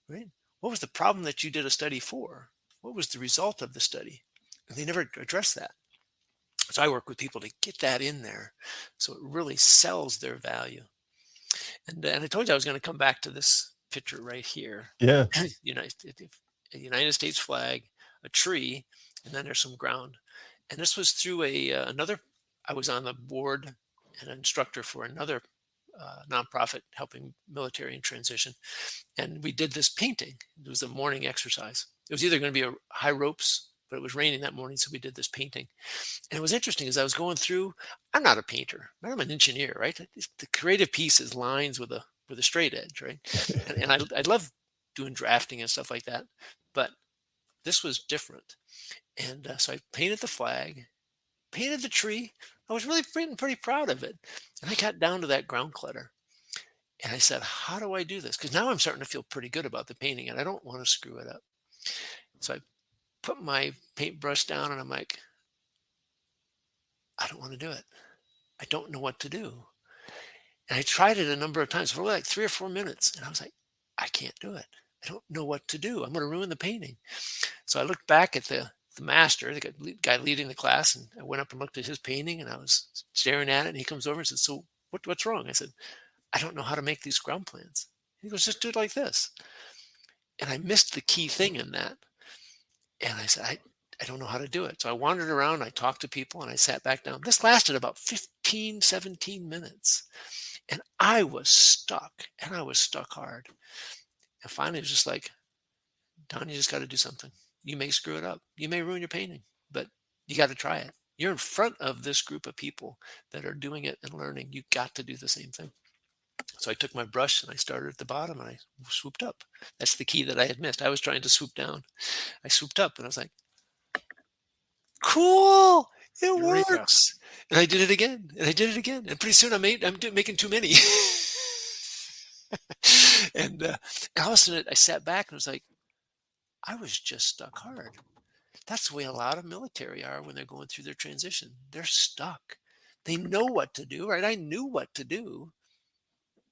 Right? What was the problem that you did a study for? What was the result of the study? And they never address that. So I work with people to get that in there so it really sells their value. And I told you I was going to come back to this picture right here. Yeah. United States flag, a tree, and then there's some ground. And this was through I was on the board and an instructor for another nonprofit helping military in transition. And we did this painting. It was a morning exercise. It was either going to be a high ropes, but it was raining that morning, so we did this painting. And it was interesting as I was going through, I'm not a painter, I'm an engineer, right? The creative piece is lines with a straight edge, right? And I love doing drafting and stuff like that, but this was different. And so I painted the flag, painted the tree. I was really pretty proud of it. And I got down to that ground clutter. And I said, how do I do this? Because now I'm starting to feel pretty good about the painting and I don't want to screw it up. So I put my paintbrush down and I'm like, I don't want to do it. I don't know what to do. And I tried it a number of times for like 3 or 4 minutes. And I was like, I can't do it. I don't know what to do. I'm going to ruin the painting. So I looked back at the master, the guy leading the class, and I went up and looked at his painting and I was staring at it. And he comes over and says, so what's wrong? I said, I don't know how to make these ground plans. He goes, just do it like this. And I missed the key thing in that. And I said, I don't know how to do it. So I wandered around, I talked to people, and I sat back down. This lasted about 15 16, 17 minutes. And I was stuck, and I was stuck hard. And finally, it was just like, Don, you just got to do something. You may screw it up. You may ruin your painting, but you got to try it. You're in front of this group of people that are doing it and learning. You got to do the same thing. So I took my brush and I started at the bottom and I swooped up. That's the key that I had missed. I was trying to swoop down. I swooped up and I was like, cool, it Eureka. works. And I did it again and I did it again. And pretty soon I'm making too many. And all of a sudden I sat back and was like, I was just stuck hard. That's the way a lot of military are when they're going through their transition. They're stuck. They know what to do, right? I knew what to do,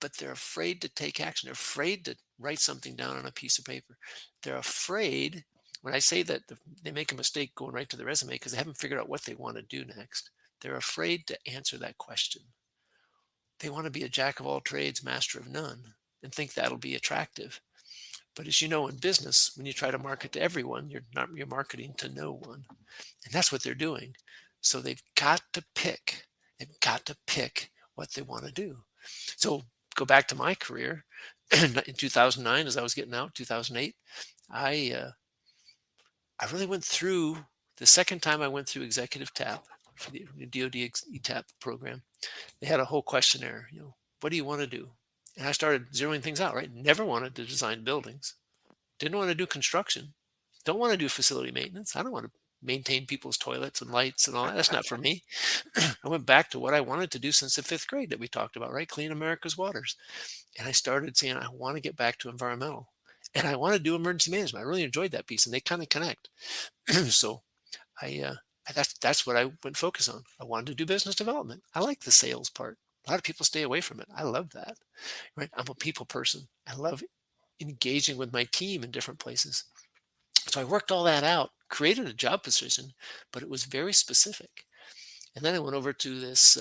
but they're afraid to take action. They're afraid to write something down on a piece of paper. They're afraid, when I say that they make a mistake going right to the resume because they haven't figured out what they want to do next. They're afraid to answer that question. They want to be a jack of all trades, master of none, and think that'll be attractive. But as you know, in business, when you try to market to everyone, you're marketing to no one. And that's what they're doing. So they've got to pick. They've got to pick what they want to do. So go back to my career. In 2009, as I was getting out, 2008, I really went through, the second time I went through executive TAP for the DoD ETAP program. They had a whole questionnaire, what do you want to do? And I started zeroing things out, right? Never wanted to design buildings. Didn't want to do construction. Don't want to do facility maintenance. I don't want to maintain people's toilets and lights and all that. That's not for me. I went back to what I wanted to do since the 5th grade that we talked about, right? Clean America's waters. And I started saying, I want to get back to environmental. And I want to do emergency management. I really enjoyed that piece, and they kind of connect. So that's what I went focus on. I wanted to do business development. I like the sales part. A lot of people stay away from it. I love that, right? I'm a people person. I love engaging with my team in different places. So I worked all that out, created a job position, but it was very specific. And then I went over to this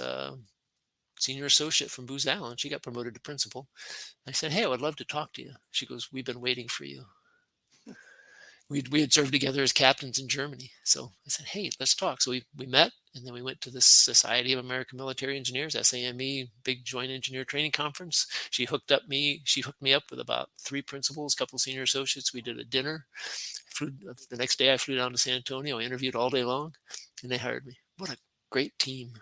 senior associate from Booz Allen. She got promoted to principal. I said, hey, I would love to talk to you. She goes, we've been waiting for you. We had served together as captains in Germany. So I said, hey, let's talk. So we met, and then we went to the Society of American Military Engineers, SAME, big joint engineer training conference. She hooked me up with about 3 principals, a couple senior associates. We did a dinner. The next day I flew down to San Antonio. I interviewed all day long, and they hired me. What a great team.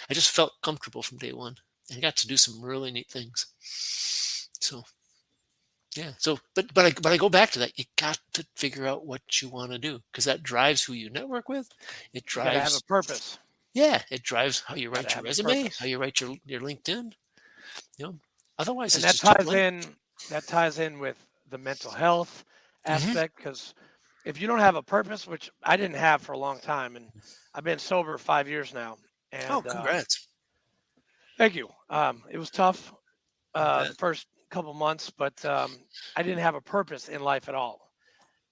I just felt comfortable from day one, and I got to do some really neat things. So yeah. So, but I go back to that. You got to figure out what you want to do, because that drives who you network with. It drives. You gotta have a purpose. Yeah, it drives how you write your resume, how you write your LinkedIn. Otherwise, and it's that ties in with the mental health aspect, because if you don't have a purpose, which I didn't have for a long time, and I've been sober 5 years now. And, congrats! Thank you. It was tough the first couple months, but I didn't have a purpose in life at all.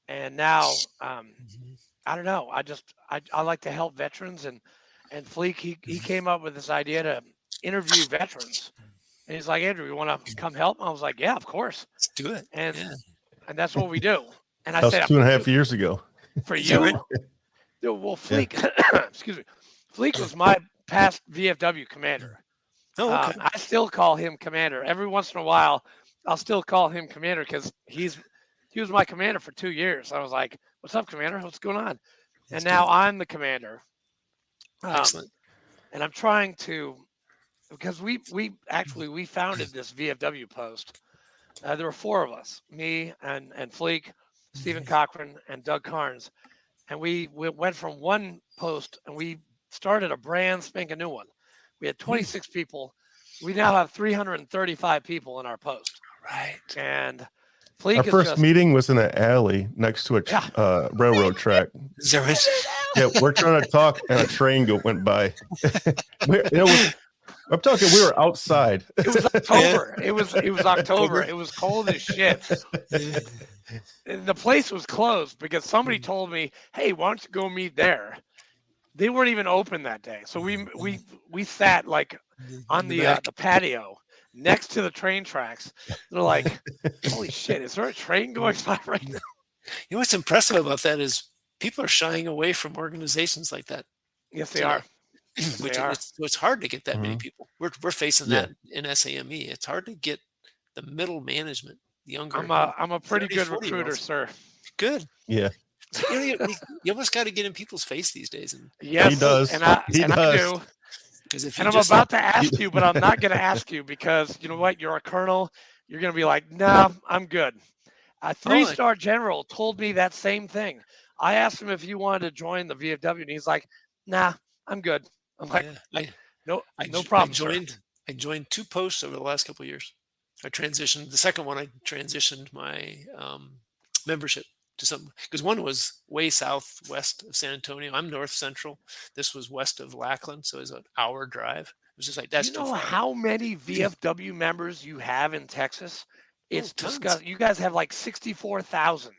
And now I don't know, I like to help veterans, and Fleek, he came up with this idea to interview veterans, and he's like, Andrew, you want to come help? I was like, yeah, of course, let's do it. And that's what we do. And I said, 2.5 years ago for you. Well, Fleek, excuse me, Fleek was my past VFW commander. Oh, okay. I still call him commander. Every once in a while, I'll still call him commander, because he was my commander for 2 years. I was like, what's up, commander? What's going on? And now I'm the commander. Excellent. And I'm trying to, because we founded this VFW post. There were 4 of us, me and Fleek, Stephen Cochran, and Doug Carnes. And we went from one post, and we started a brand spanking new one. We had 26 people. We now have 335 people in our post. Right. And Fleek our first meeting was in an alley next to a railroad track. Is that right? Yeah, we're trying to talk, and a train went by. I'm talking. We were outside. It was October. It was October. It was cold as shit. The place was closed because somebody told me, "Hey, why don't you go meet there?" They weren't even open that day, so we sat like on the patio next to the train tracks. They're like, "Holy shit, is there a train going by right now?" You know what's impressive about that is people are shying away from organizations like that. Yes, they are. it's hard to get that many people. We're facing that in SAME. It's hard to get the middle management, younger. I'm a pretty good recruiter, sir. Good. Yeah. You almost got to get in people's face these days. And yes, he does. And I do. And I'm about to ask you, but I'm not going to ask you because you know what? You're a colonel. You're going to be like, no, I'm good. A 3-star general told me that same thing. I asked him if he wanted to join the VFW, and he's like, nah, I'm good. I'm like, no problem. I joined 2 posts over the last couple of years. I transitioned. The second one, I transitioned my membership to something, because one was way southwest of San Antonio. I'm north central. This was west of Lackland, so it was an hour drive. It was just like, that's you know how many VFW members you have in Texas? It's disgusting. You guys have like 64,000.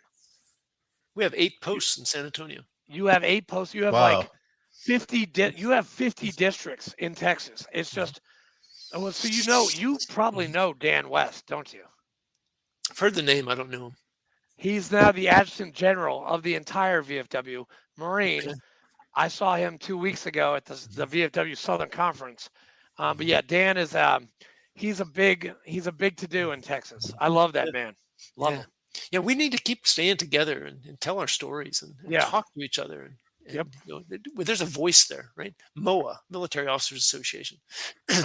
We have 8 posts in San Antonio. You have 8 posts. You have like 50. You have 50 districts in Texas. It's just. So you probably know Dan West, don't you? I've heard the name. I don't know him. He's now the adjutant general of the entire VFW Marine. Okay. I saw him 2 weeks ago at the VFW Southern Conference. But yeah, Dan is he's a big to do in Texas. I love that man. Love him. Yeah, we need to keep staying together and tell our stories and talk to each other. And, there's a voice there, right? MOA, Military Officers Association.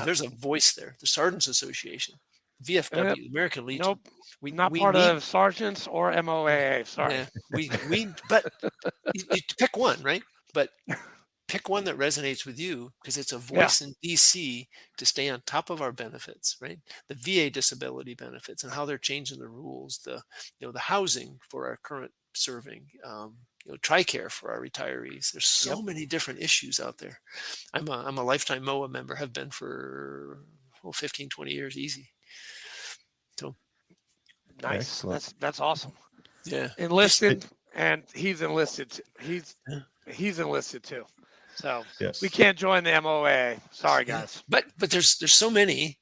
There's a voice there. The Sergeants Association, VFW, American Legion. Nope, we part of Sergeants or MOAA. Sorry. Yeah, but you pick one, right? But pick one that resonates with you, because it's a voice in DC to stay on top of our benefits, right? The VA disability benefits and how they're changing the rules, the housing for our current serving, TRICARE for our retirees. There's so many different issues out there. I'm a lifetime MOA member, have been for 15, 20 years easy. So nice. Excellent. That's awesome. Yeah. Enlisted, and he's enlisted. He's enlisted too. So we can't join the MOA. Sorry, guys. But there's so many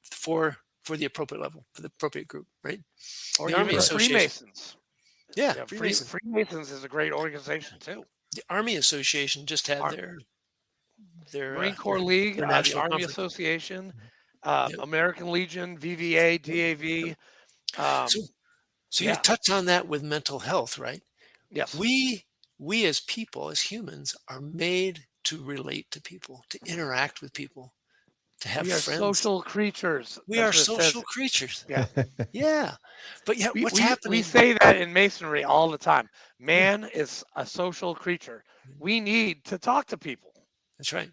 for the appropriate level, for the appropriate group, right? Or the Army Association. Freemasons. Yeah, Freemasons is a great organization too. The Army Association just had their Marine Corps League, the Army Conference. Association, American Legion, VVA, DAV. So you touch on that with mental health, right? Yes. We as people, as humans, are made to relate to people, to interact with people, to have friends. We are social creatures. We are social creatures. Yeah. Yeah. But what's happening? We say that in Masonry all the time. Man is a social creature. We need to talk to people. That's right.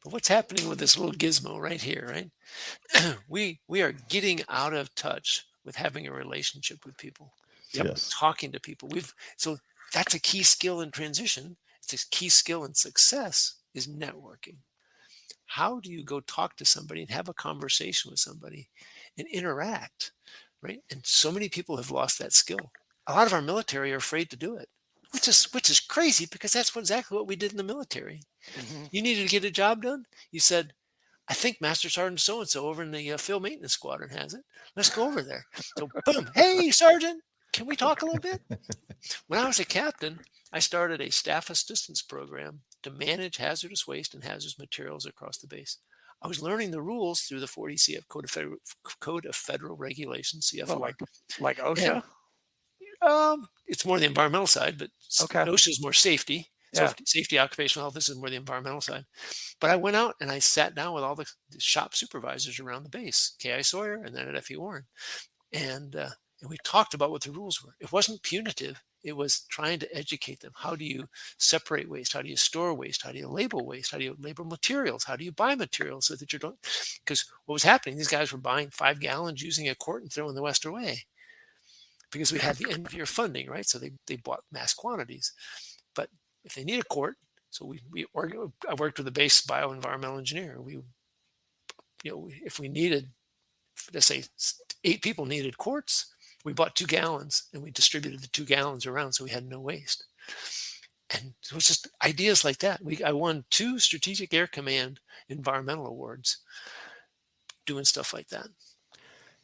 But what's happening with this little gizmo right here, right? We are getting out of touch with having a relationship with people. Yes. Talking to people. So that's a key skill in transition. It's a key skill in success is networking. How do you go talk to somebody and have a conversation with somebody and interact, right? And so many people have lost that skill. A lot of our military are afraid to do it, which is crazy, because that's exactly what we did in the military. Mm-hmm. You needed to get a job done. You said, I think Master Sergeant so-and-so over in the field maintenance squadron has it. Let's go over there. So boom, hey, Sergeant, can we talk a little bit? When I was a captain, I started a staff assistance program to manage hazardous waste and hazardous materials across the base. I was learning the rules through the 40 CF Code of Federal Regulations, CFR. Like OSHA? And, it's more the environmental side, but OSHA is more safety. Yeah. Safety, occupational health, this is more the environmental side. But I went out and I sat down with all the shop supervisors around the base, K.I. Sawyer and then at F.E. Warren. And we talked about what the rules were. It wasn't punitive. It was trying to educate them. How do you separate waste? How do you store waste? How do you label waste? How do you label materials? How do you buy materials so that you don't? Because what was happening, these guys were buying 5 gallons, using a quart and throwing the rest away because we had the end of year funding, right? So they bought mass quantities. But if they need a quart, so I worked with a base bioenvironmental engineer. If we needed, let's say 8 people needed quarts, we bought 2 gallons and we distributed the 2 gallons around, so we had no waste. And so it's just ideas like that. I won 2 Strategic Air Command environmental awards doing stuff like that.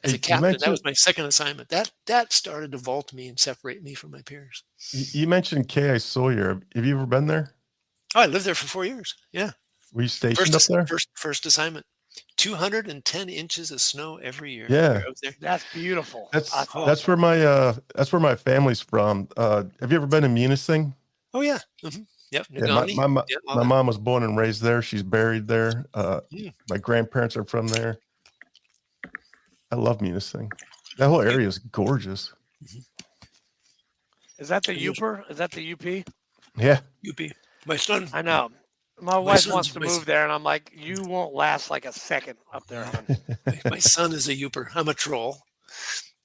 As a captain, that was my second assignment. That started to vault me and separate me from my peers. You mentioned K.I. Sawyer. Have you ever been there? Oh, I lived there for 4 years. Yeah. Were you stationed up there? First assignment. 210 inches of snow every year. Yeah, I was there. That's beautiful. That's where my family's from. Have you ever been to Munising? Oh yeah. Mm-hmm. Yep. Yeah, my mom was born and raised there. She's buried there. My grandparents are from there. I love Munising. That whole area is gorgeous. Is that the Uper? Is that the UP? Yeah. UP. My son. I know. My wife wants to move there, and I'm like, you won't last like a second up there, hon. My son is a Uper. I'm a troll.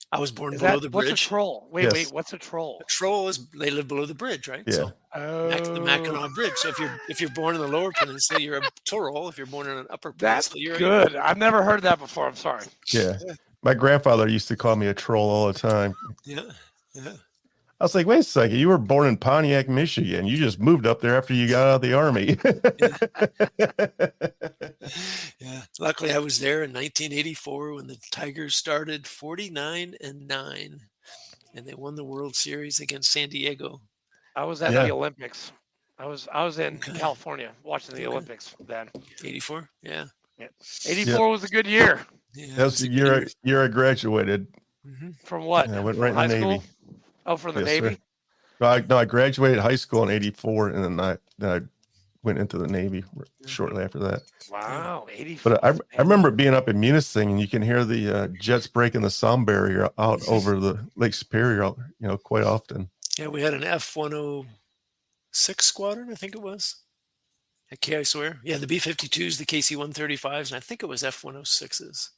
I was born below the bridge. What's a troll? Wait, what's a troll? A troll is they live below the bridge, right? Yeah. So the Mackinac Bridge. So if you're born in the lower peninsula, you're a troll. If you're born in an upper peninsula, you're good. I've never heard that before. I'm sorry. Yeah. My grandfather used to call me a troll all the time. Yeah. I was like, wait a second, you were born in Pontiac, Michigan. You just moved up there after you got out of the Army. Yeah. Luckily, I was there in 1984 when the Tigers started 49-9, and they won the World Series against San Diego. I was at the Olympics. I was in California watching the Olympics then. 84? Yeah. 84 was a good year. Yeah, that was the year I graduated. From what? Yeah, I went right in the Navy. Oh, from the Navy? I graduated high school in 84, and then I went into the Navy shortly after that. Wow, 84. But I remember being up in Munising, and you can hear the jets breaking the sound barrier out over the Lake Superior, quite often. Yeah, we had an F-106 squadron, I think it was, at KI Sawyer. Yeah, the B-52s, the KC-135s, and I think it was F-106s.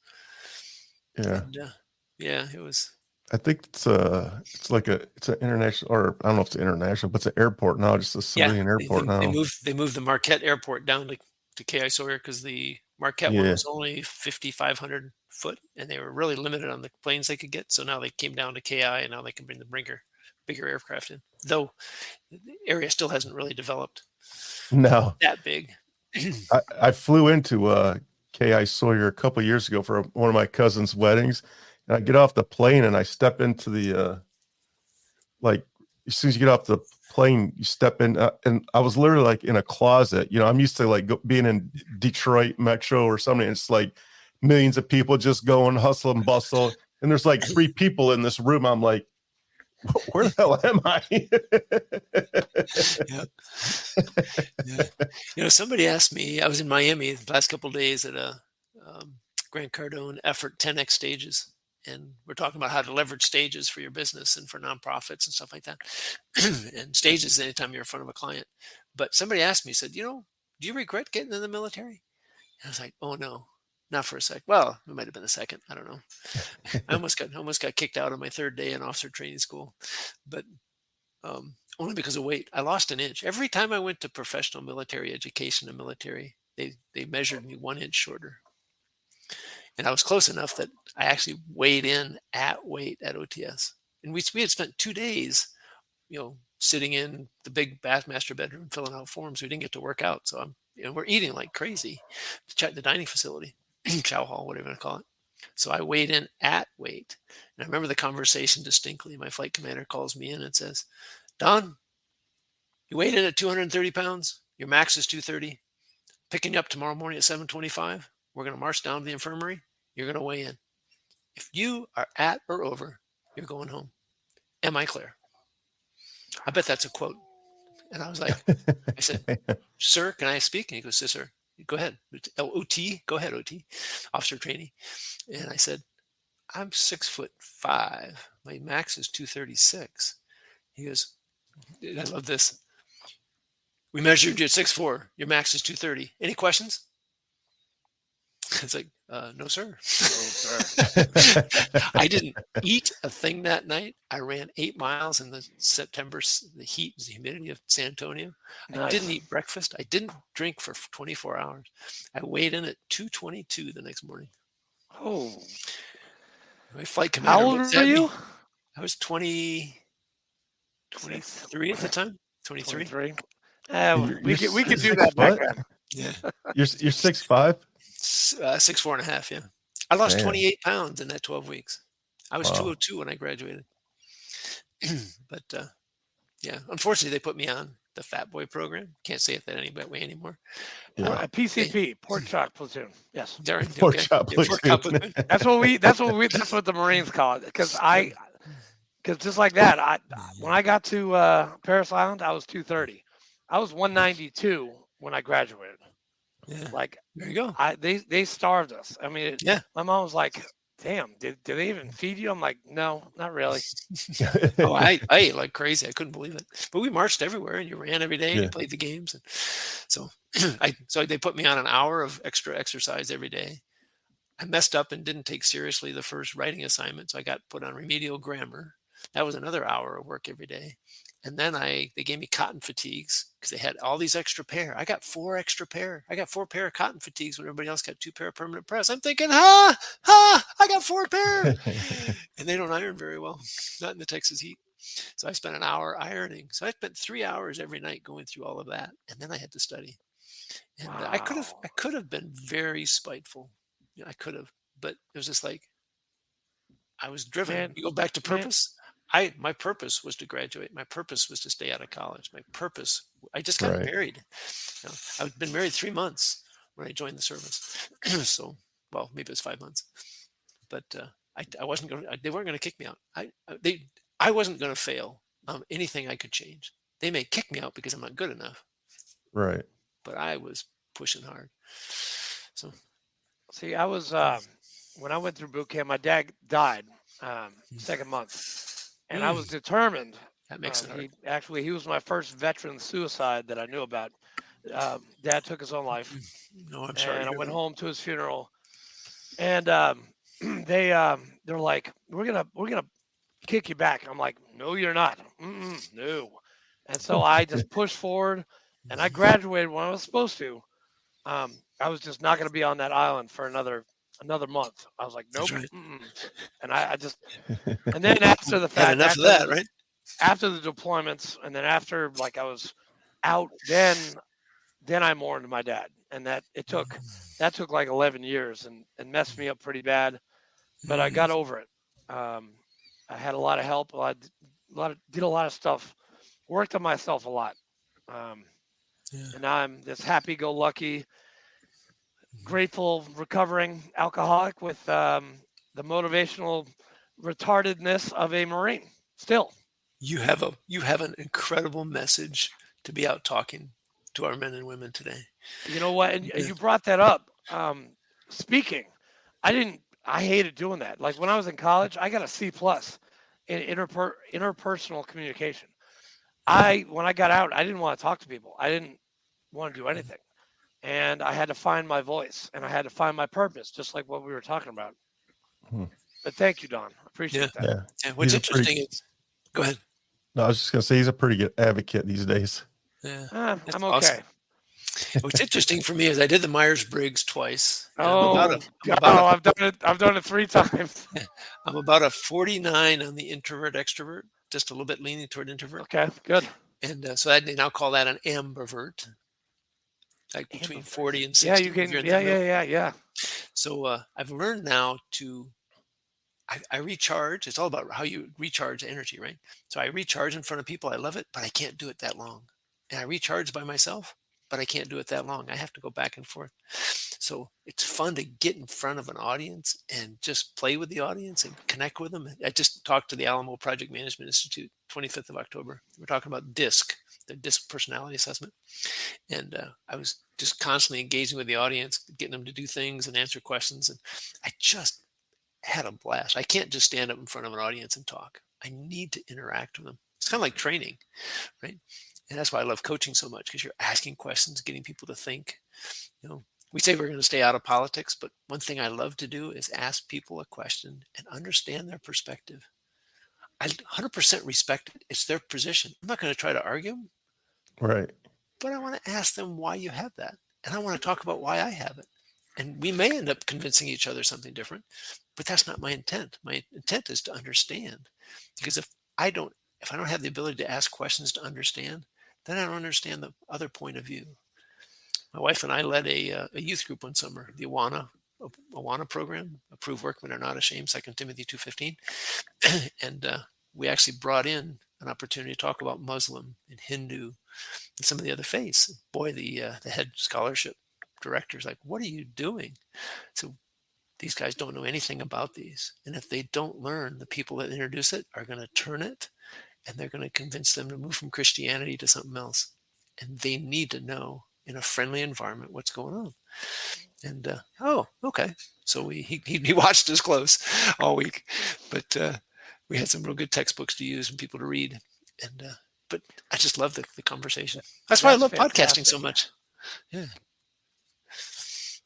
Yeah. And, yeah, it was. I think it's an international, or I don't know if it's international, but it's an airport now, just a civilian airport now. They moved the Marquette Airport down to KI Sawyer because the Marquette one was only 5,500 foot, and they were really limited on the planes they could get. So now they came down to KI, and now they can bring the bigger aircraft in. Though the area still hasn't really developed. No, that big. I flew into KI Sawyer a couple of years ago for one of my cousin's weddings. And I get off the plane and I step into the, as soon as you get off the plane, you step in, and I was literally like in a closet. I'm used to being in Detroit Metro or something. And it's like millions of people just going hustle and bustle. And there's like 3 people in this room. I'm like, where the hell am I? Yeah. Somebody asked me, I was in Miami the last couple of days at a Grant Cardone effort 10X stages. And we're talking about how to leverage stages for your business and for nonprofits and stuff like that. And stages anytime you're in front of a client. But somebody asked me, said, do you regret getting in the military? And I was like, oh no, not for a sec. Well, it might have been a second. I don't know. I almost got kicked out on my 3rd day in officer training school, but only because of weight. I lost an inch. Every time I went to professional military education and military, they measured me 1 inch shorter. And I was close enough that I actually weighed in at weight at OTS. And we had spent 2 days, sitting in the big master bedroom, filling out forms. We didn't get to work out. So we're eating like crazy. The dining facility, chow hall, whatever you want to call it. So I weighed in at weight. And I remember the conversation distinctly. My flight commander calls me in and says, Don, you weighed in at 230 pounds. Your max is 230. Picking you up tomorrow morning at 7:25. We're going to march down to the infirmary. You're going to weigh in. If you are at or over, you're going home. Am I clear? I bet that's a quote. And I was like, I said, sir, can I speak? And he goes, yes, sir. Go ahead. OT, go ahead, OT, officer training. And I said, I'm 6'5". My max is 236. He goes, I love this. We measured you at 6'4". Your max is 230. Any questions? It's like, no, sir. No, sir. I didn't eat a thing that night. I ran 8 miles in the heat and the humidity of San Antonio. Nice. I didn't eat breakfast. I didn't drink for 24 hours. I weighed in at 222 the next morning. Oh. My flight commander. How old were you? I was 23 at the time. 23. We could do that back then. Yeah. You're 6'5"? 6'4.5", yeah. I lost 28 pounds in that 12 weeks. I was 202 when I graduated. But unfortunately, they put me on the Fat Boy program. Can't say it that any way anymore. PCP, Pork Chop Platoon. Yes. Pork Chop Platoon. That's what the Marines call it. Because just like that, when I got to Parris Island, I was 230. I was 192 when I graduated. Yeah. Like, there you go. They starved us. I mean, my mom was like, damn, did they even feed you? I'm like, no, not really. I ate like crazy. I couldn't believe it. But we marched everywhere, and you ran every day, and you played the games. And so they put me on an hour of extra exercise every day. I messed up and didn't take seriously the first writing assignment, so I got put on remedial grammar. That was another hour of work every day. And then they gave me cotton fatigues because they had all these extra pair. I got 4 extra pair. I got 4 pair of cotton fatigues when everybody else got 2 pair of permanent press. I'm thinking, I got 4 pair. And they don't iron very well, not in the Texas heat. So I spent an hour ironing. So I spent 3 hours every night going through all of that. And then I had to study. And I could have been very spiteful. I could have, but it was just like, I was driven. Man, you go back to purpose. My purpose was to graduate. My purpose was to stay out of college. My purpose, I just got married. I've been married 3 months when I joined the service. So, well, maybe it was 5 months, but I wasn't going to, they weren't going to kick me out. I wasn't going to fail anything I could change. They may kick me out because I'm not good enough. Right. But I was pushing hard. So. See, I was, when I went through boot camp, my dad died second month. And I was determined. That makes it hard. He was my first veteran suicide that I knew about. Dad took his own life. No, I'm sorry. And I went home to his funeral. And they're like, we're gonna kick you back. And I'm like, no, you're not. No. And so I just pushed forward, and I graduated when I was supposed to. I was just not going to be on that island for another month. I was like, nope. Right. And I just, and then after the fact, enough of that, right? After the deployments, and then after like I was out, then I mourned my dad, and that took like 11 years and messed me up pretty bad, but I got over it. I had a lot of help. Did a lot of stuff, worked on myself a lot. And now I'm this happy-go-lucky, grateful, recovering alcoholic with the motivational retardedness of a Marine. Still, you have an incredible message to be out talking to our men and women today. You know what? And you brought that up. Speaking, I hated doing that. Like when I was in college, I got a C+ in interpersonal communication. When I got out, I didn't want to talk to people. I didn't want to do anything. And I had to find my voice, and I had to find my purpose, just like what we were talking about. But thank you, Don. I appreciate that. Yeah. And what's interesting is, go ahead. No, I was just going to say he's a pretty good advocate these days. Yeah, I'm okay. Awesome. What's interesting for me is I did the Myers-Briggs twice. I've done it 3 times. I'm about a 49 on the introvert-extrovert, just a little bit leaning toward introvert. Okay, good. And so they now call that an ambivert, like between 40 and 60. Yeah, you can. Yeah. So I've learned now I recharge. It's all about how you recharge energy, right? So I recharge in front of people. I love it, but I can't do it that long. And I recharge by myself, but I can't do it that long. I have to go back and forth. So it's fun to get in front of an audience and just play with the audience and connect with them. I just talked to the Alamo Project Management Institute, 25th of October. We're talking about DISC, the DISC personality assessment. And I was just constantly engaging with the audience, getting them to do things and answer questions. And I just had a blast. I can't just stand up in front of an audience and talk. I need to interact with them. It's kind of like training, right? And that's why I love coaching so much, because you're asking questions, getting people to think. We say we're going to stay out of politics, but one thing I love to do is ask people a question and understand their perspective. I 100% respect it. It's their position. I'm not going to try to argue them. Right. But I want to ask them why you have that. And I want to talk about why I have it. And we may end up convincing each other something different, but that's not my intent. My intent is to understand. Because if I don't have the ability to ask questions to understand, then I don't understand the other point of view. My wife and I led a youth group one summer, the Awana program, Approved Workmen Are Not Ashamed, 2 Timothy 2:15. And we actually brought in an opportunity to talk about Muslim and Hindu and some of the other faiths. Boy, the head scholarship director's like, what are you doing? So these guys don't know anything about these. And if they don't learn, the people that introduce it are going to turn it, and they're going to convince them to move from Christianity to something else. And they need to know in a friendly environment what's going on. And oh, okay. So he watched us close all week, but we had some real good textbooks to use and people to read. And but I just love the conversation. That's why I love podcasting so much. Yeah.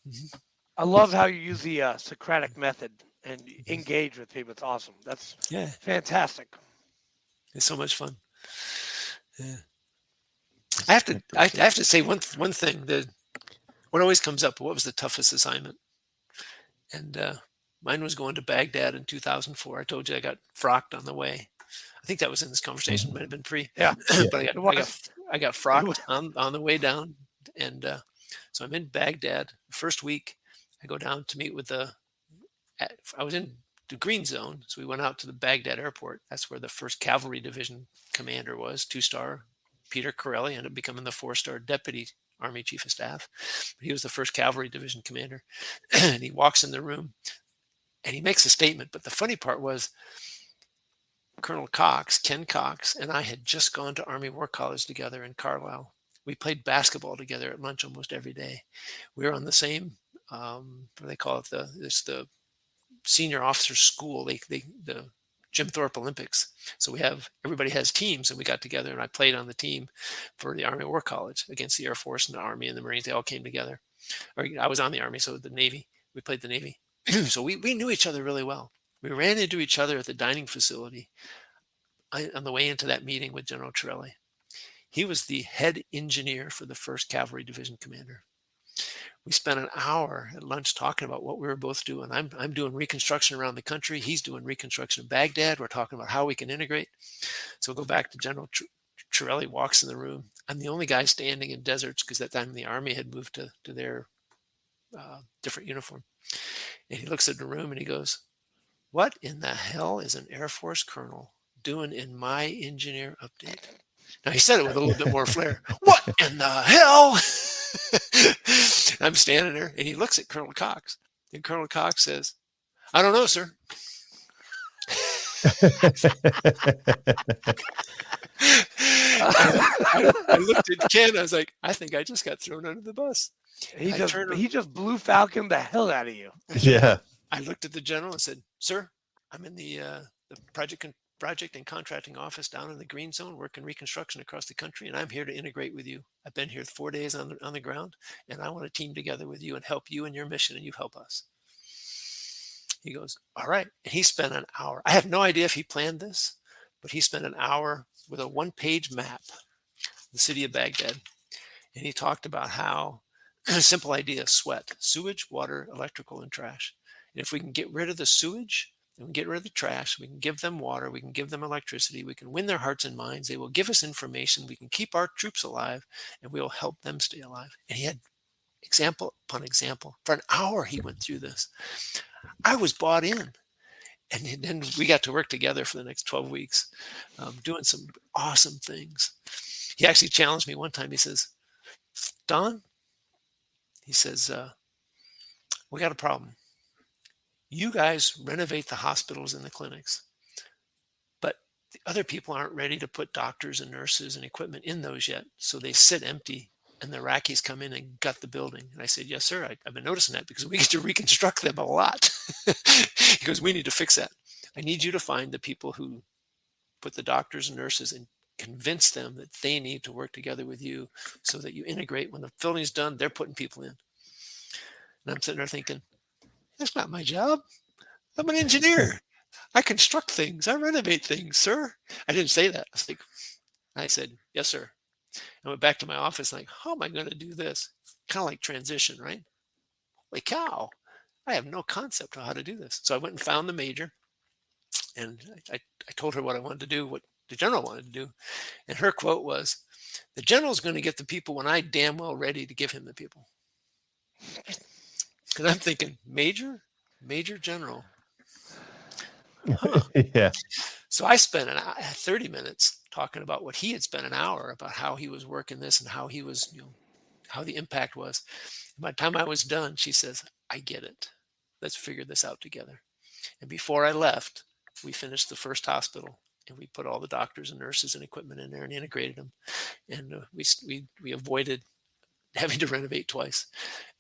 Mm-hmm. I love how you use the Socratic method and engage with people. It's awesome. That's fantastic. It's so much fun. Yeah. I have to say one thing that what always comes up. What was the toughest assignment? And mine was going to Baghdad in 2004. I told you I got frocked on the way. I think that was in this conversation. Might have been pre. Yeah. But I got frocked on the way down, and so I'm in Baghdad. First week, I go down to meet with I was in the green zone, so we went out to the Baghdad airport. That's where the 1st Cavalry Division commander was, 2-star Peter Corelli, ended up becoming the 4-star deputy Army Chief of Staff. But he was the 1st Cavalry Division commander. And he walks in the room and he makes a statement. But the funny part was Colonel Cox, Ken Cox, and I had just gone to Army War College together in Carlisle. We played basketball together at lunch almost every day. We were on the same, what do they call it? It's the senior officers school, the Jim Thorpe Olympics. So everybody has teams, and we got together, and I played on the team for the Army War College against the Air Force and the Army and the Marines. They all came together. Or I was on the Army, so the Navy. We played the Navy. So we knew each other really well. We ran into each other at the dining facility on the way into that meeting with General Torelli. He was the head engineer for the 1st Cavalry Division commander. We spent an hour at lunch talking about what we were both doing. I'm doing reconstruction around the country. He's doing reconstruction in Baghdad. We're talking about how we can integrate. So we'll go back to General Torelli walks in the room. I'm the only guy standing in deserts because that time the Army had moved to their different uniform. And he looks at the room and he goes, what in the hell is an Air Force colonel doing in my engineer update? Now, he said it with a little bit more flair. What in the hell? I'm standing there, and he looks at Colonel Cox, and Colonel Cox says, I don't know, sir. I looked at Ken. I was like, I think I just got thrown under the bus. He just Blue Falcon the hell out of you. Yeah. I looked at the general and said, sir, I'm in the project and contracting office down in the green zone, working reconstruction across the country, and I'm here to integrate with you. I've been here 4 days on the ground, and I want to team together with you and help you in your mission, and you help us. He goes, all right. And he spent an hour. I have no idea if he planned this, but he spent an hour with a 1-page map, the city of Baghdad, and he talked about how simple idea: sweat, sewage, water, electrical, and trash. And if we can get rid of the sewage, we can get rid of the trash, we can give them water, we can give them electricity, we can win their hearts and minds, they will give us information, we can keep our troops alive, and we will help them stay alive. And he had example upon example. For an hour he went through this. I was bought in. And then we got to work together for the next 12 weeks, doing some awesome things. He actually challenged me one time. He says, Don, he says, we got a problem. You guys renovate the hospitals and the clinics, but the other people aren't ready to put doctors and nurses and equipment in those yet. So they sit empty, and the Iraqis come in and gut the building. And I said, yes, sir. I've been noticing that because we get to reconstruct them a lot. He goes, we need to fix that. I need you to find the people who put the doctors and nurses and convince them that they need to work together with you so that you integrate. When the building's done, they're putting people in. And I'm sitting there thinking, that's not my job. I'm an engineer. I construct things. I renovate things, sir. I didn't say that. I said, yes, sir. I went back to my office like, how am I going to do this? Kind of like transition, right? Holy cow. I have no concept of how to do this. So I went and found the major, and I told her what I wanted to do, what the general wanted to do. And her quote was, the general's going to get the people when I damn well ready to give him the people. Because I'm thinking, major general. Huh. Yeah. So I spent 30 minutes talking about what he had spent an hour about how he was working this and how he was, how the impact was. By the time I was done, she says, I get it. Let's figure this out together. And before I left, we finished the first hospital, and we put all the doctors and nurses and equipment in there and integrated them. And we avoided having to renovate twice.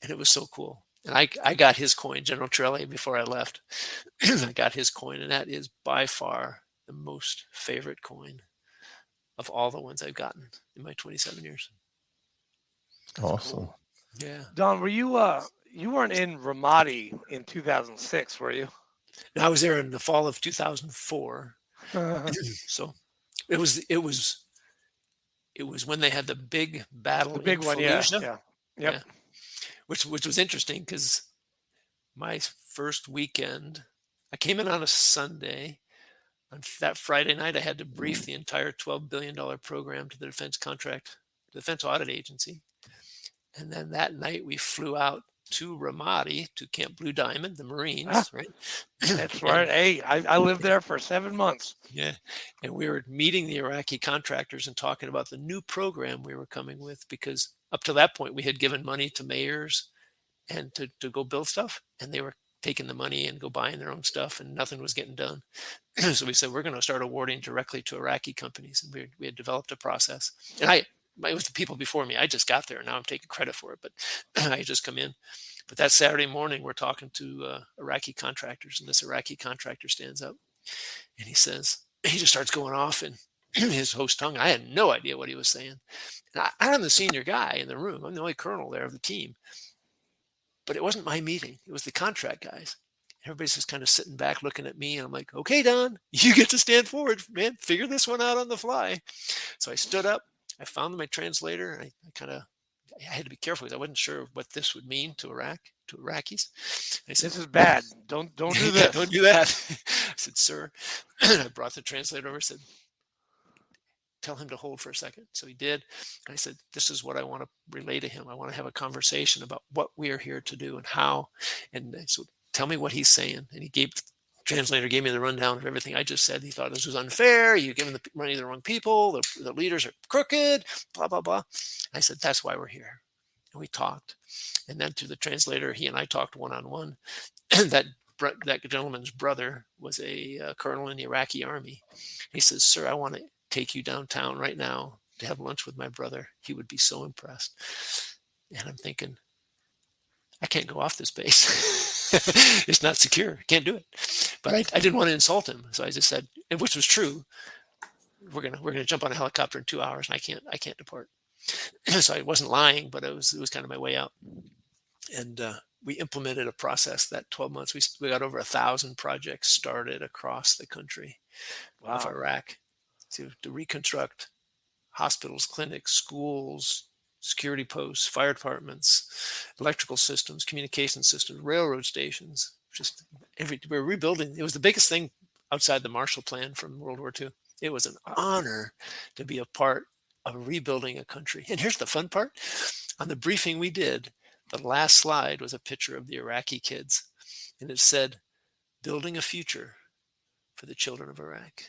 And it was so cool. And I got his coin, General Torelli, before I left. I got his coin, and that is by far the most favorite coin of all the ones I've gotten in my 27 years. Awesome. Cool. Yeah. Don, were you you weren't in Ramadi in 2006, were you? No, I was there in the fall of 2004. So it was when they had the big battle. The big one, yeah. Yep. Yeah. Which was interesting because my first weekend, I came in on a Sunday. On that Friday night, I had to brief the entire $12 billion program to the Defense Audit Agency. And then that night we flew out to Ramadi, to Camp Blue Diamond, the Marines, right? That's right. Hey, I lived there for 7 months. Yeah. And we were meeting the Iraqi contractors and talking about the new program we were coming with, because up to that point we had given money to mayors and to go build stuff, and they were taking the money and go buying their own stuff, and nothing was getting done. So we said, we're going to start awarding directly to Iraqi companies. And we had developed a process. And it was the people before me. I just got there. Now I'm taking credit for it, but I just come in. But that Saturday morning, we're talking to Iraqi contractors, and this Iraqi contractor stands up, and he just starts going off in his host tongue. I had no idea what he was saying. And I'm the senior guy in the room. I'm the only colonel there of the team. But it wasn't my meeting. It was the contract guys. Everybody's just kind of sitting back looking at me, and I'm like, okay, Don, you get to stand forward, man. Figure this one out on the fly. So I stood up. I found my translator, and I had to be careful because I wasn't sure what this would mean to Iraqis. I said, this is bad. Don't do this. Don't do that. I said, sir. And I brought the translator over and said, tell him to hold for a second. So he did. And I said, this is what I want to relay to him. I want to have a conversation about what we are here to do and how. And so tell me what he's saying. And the translator gave me the rundown of everything I just said. He thought this was unfair. You're giving the money to the wrong people. The leaders are crooked, blah, blah, blah. I said, that's why we're here. And we talked. And then through the translator, he and I talked one-on-one. And that gentleman's brother was a colonel in the Iraqi army. He says, sir, I want to take you downtown right now to have lunch with my brother. He would be so impressed. And I'm thinking, I can't go off this base. It's not secure. Can't do it. But I didn't want to insult him. So I just said, and which was true, we're gonna jump on a helicopter in 2 hours, and I can't depart. So I wasn't lying, but it was kind of my way out. And we implemented a process that 12 months. We got over 1,000 projects started across the country of Iraq to reconstruct hospitals, clinics, schools, security posts, fire departments, electrical systems, communication systems, railroad stations. We're rebuilding. It was the biggest thing outside the Marshall Plan from World War II. It was an honor to be a part of rebuilding a country. And here's the fun part. On the briefing we did, the last slide was a picture of the Iraqi kids. And it said, building a future for the children of Iraq.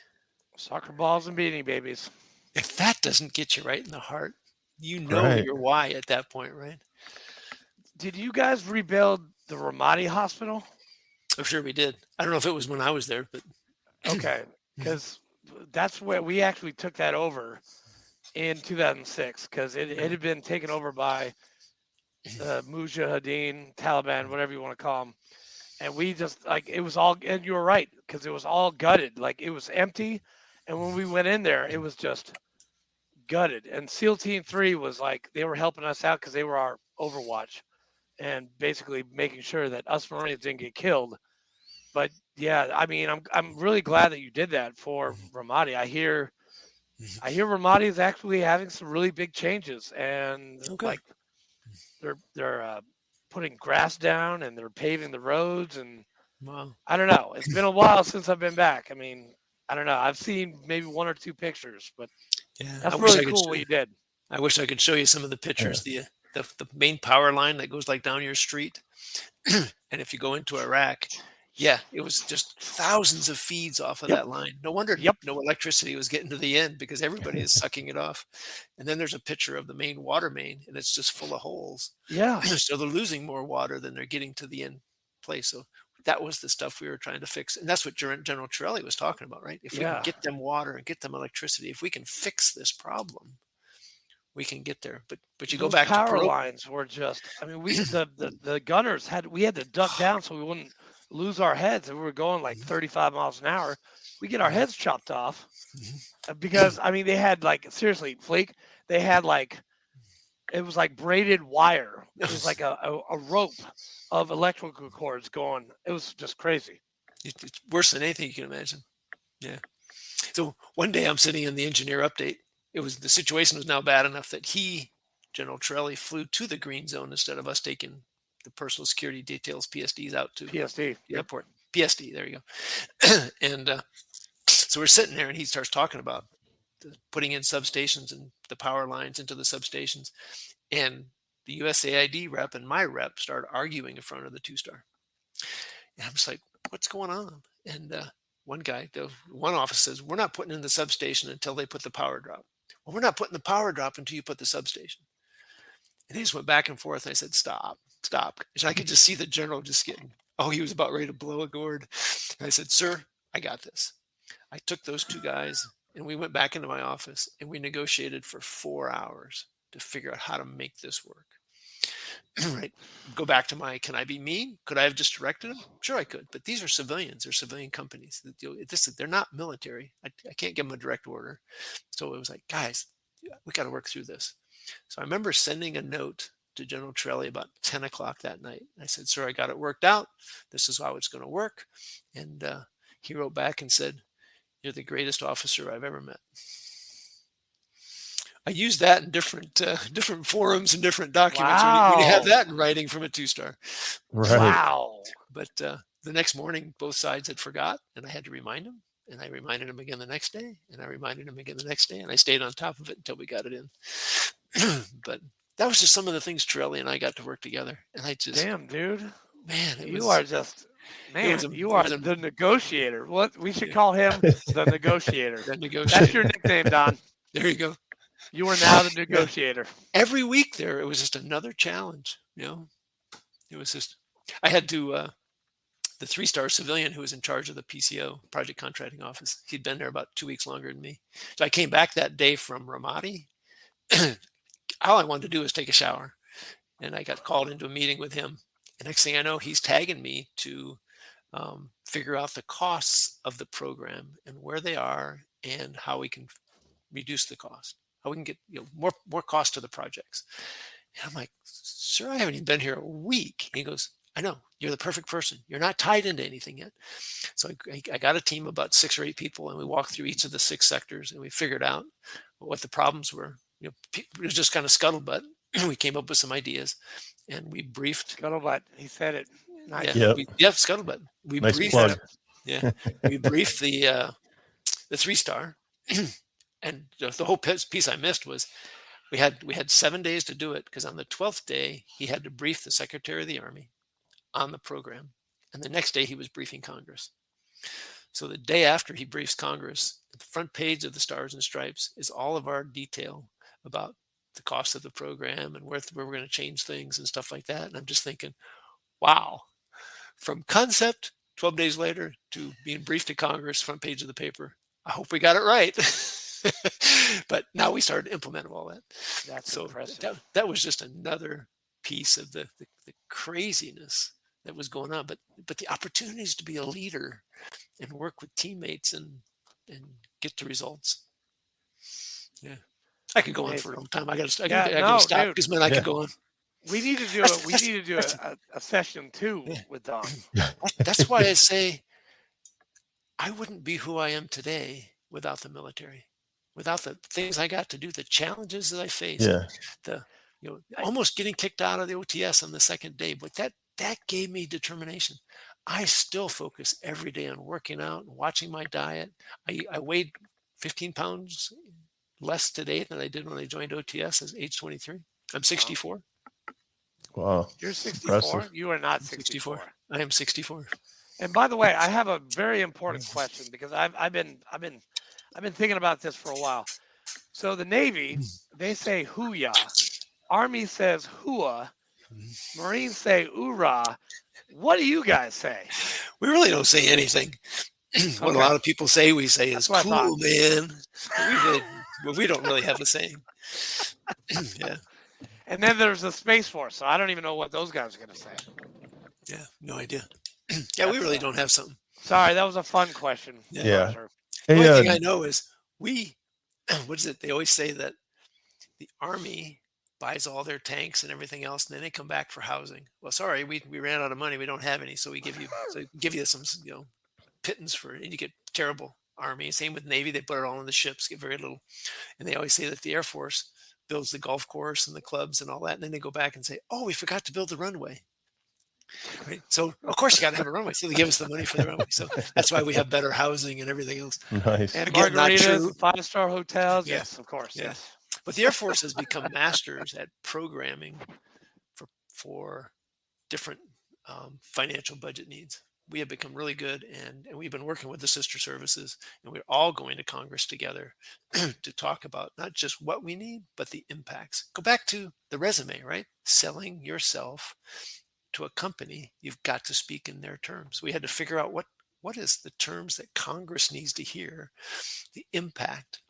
Soccer balls and beanie babies. If that doesn't get you right in the heart, you know your why at that point, right? Did you guys rebuild the Ramadi hospital? I'm sure we did. I don't know if it was when I was there, but okay, because that's where we actually took that over in 2006, because it had been taken over by Mujahideen, Taliban, whatever you want to call them. And we just, it was all, and you were right, because it was all gutted. It was empty. And when we went in there, it was just gutted. And SEAL Team 3 was they were helping us out because they were our overwatch and basically making sure that us Marines didn't get killed. But yeah, I mean, I'm really glad that you did that for Ramadi. I hear Ramadi is actually having some really big changes, and they're putting grass down and they're paving the roads, and I don't know. It's been a while since I've been back. I mean, I don't know. I've seen maybe 1 or 2 pictures, but that's really cool what you did. I wish I could show you some of the pictures. Yeah. The main power line that goes down your street. And if you go into Iraq, Yeah, it was just thousands of feeds off of that line. No wonder no electricity was getting to the end, because everybody is sucking it off. And then there's a picture of the main water main, and it's just full of holes. Yeah. So they're losing more water than they're getting to the end place. So that was the stuff we were trying to fix. And that's what General Torelli was talking about, right? If we can get them water and get them electricity, if we can fix this problem, we can get there. But you go back to power lines were just, I mean, the gunners had to duck down so we wouldn't lose our heads. And we were going like 35 miles an hour. We get our heads chopped off because, I mean, they had like, seriously, Fleek, they had like, it was like braided wire. It was like a rope of electrical cords going. It was just crazy. It's worse than anything you can imagine. Yeah. So one day I'm sitting in the engineer update. The situation was now bad enough that General Torelli, flew to the green zone instead of us taking the personal security details, PSDs, out to PSD the airport. PSD, there you go. And so we're sitting there, and he starts talking about putting in substations and the power lines into the substations. And the USAID rep and my rep started arguing in front of the 2-star. And I'm just like, what's going on? And one officer says, we're not putting in the substation until they put the power drop. Well, we're not putting the power drop until you put the substation. And they just went back and forth. And I said, stop. And I could just see the general just getting, he was about ready to blow a gourd. And I said, sir, I got this. I took those 2 guys, and we went back into my office, and we negotiated for 4 hours to figure out how to make this work. Right. Go back to can I be mean? Could I have just directed them? Sure, I could. But these are civilians. They're civilian companies. They're not military. I can't give them a direct order. So it was like, guys, we got to work through this. So I remember sending a note to General Torelli about 10 o'clock that night. I said, sir, I got it worked out. This is how it's going to work. And he wrote back and said, you're the greatest officer I've ever met. I used that in different forums and different documents. Wow. When you have that in writing from a 2-star. Right. Wow. But the next morning, both sides had forgot, and I had to remind them. And I reminded him again the next day, and I reminded him again the next day, and I stayed on top of it until we got it in. But that was just some of the things Torelli and I got to work together. And I just, damn, dude, man, you are the negotiator. What we should call him, the negotiator. The negotiator. That's your nickname, Don. There you go. You are now the negotiator. Every week there, it was just another challenge. It was just, I had to, the 3-star civilian who was in charge of the PCO, Project Contracting Office, he'd been there about 2 weeks longer than me. So I came back that day from Ramadi. All I wanted to do was take a shower. And I got called into a meeting with him. And next thing I know, he's tagging me to figure out the costs of the program and where they are and how we can reduce the cost, how we can get more cost to the projects. And I'm like, sir, I haven't even been here a week. He goes, I know, you're the perfect person. You're not tied into anything yet. So I got a team of about 6 or 8 people, and we walked through each of the 6 sectors, and we figured out what the problems were. It was just kind of scuttlebutt. We came up with some ideas, and we briefed. Scuttlebutt. He said it. Nice. Yeah, scuttlebutt. We nice briefed. Plug. Yeah, we briefed the 3-star, and the whole piece I missed was we had 7 days to do it, because on the 12th day he had to brief the Secretary of the Army on the program, and the next day he was briefing Congress. So the day after he briefs Congress, the front page of the Stars and Stripes is all of our detail about the cost of the program and where we're going to change things and stuff like that. And I'm just thinking, wow, from concept 12 days later to being briefed to Congress, front page of the paper. I hope we got it right. But now we started to implement all that. That's so impressive. That was just another piece of the craziness that was going on. But the opportunities to be a leader and work with teammates and get the results. Yeah. I could go on for a long time. I got to stop because I could go on. We need to do a session 2 with Don. That's why I say I wouldn't be who I am today without the military, without the things I got to do, the challenges that I faced, almost getting kicked out of the OTS on the second day. But that gave me determination. I still focus every day on working out and watching my diet. I weighed 15 pounds less today than I did when I joined OTS at age 23. I'm 64. Wow. You're 64? Impressive. You are not 64. I am 64. And by the way, I have a very important question because I've been thinking about this for a while. So the Navy, they say hooyah. Army says hooah. Marines say oorah. What do you guys say? We really don't say anything. What a lot of people say we say is cool, man. But we don't really have a saying. Yeah. And then there's the Space Force, so I don't even know what those guys are going to say. Yeah, no idea. Yeah, we really don't have something. Sorry, that was a fun question. Yeah. The only thing I know is what is it? They always say that the Army buys all their tanks and everything else, and then they come back for housing. Well, sorry, we ran out of money. We don't have any, so we give you some pittance for it, and you get terrible Army. Same with Navy; they put it all in the ships, get very little. And they always say that the Air Force builds the golf course and the clubs and all that, and then they go back and say, "Oh, we forgot to build the runway." Right? So of course you got to have a runway. So they give us the money for the runway. So that's why we have better housing and everything else. Nice. And margaritas, 5-star hotels. Yeah. Yes, of course. Yeah. Yes. But the Air Force has become masters at programming for different financial budget needs. We have become really good, and we've been working with the sister services, and we're all going to Congress together to talk about not just what we need, but the impacts. Go back to the resume, right? Selling yourself to a company, you've got to speak in their terms. We had to figure out what is the terms that Congress needs to hear, the impact.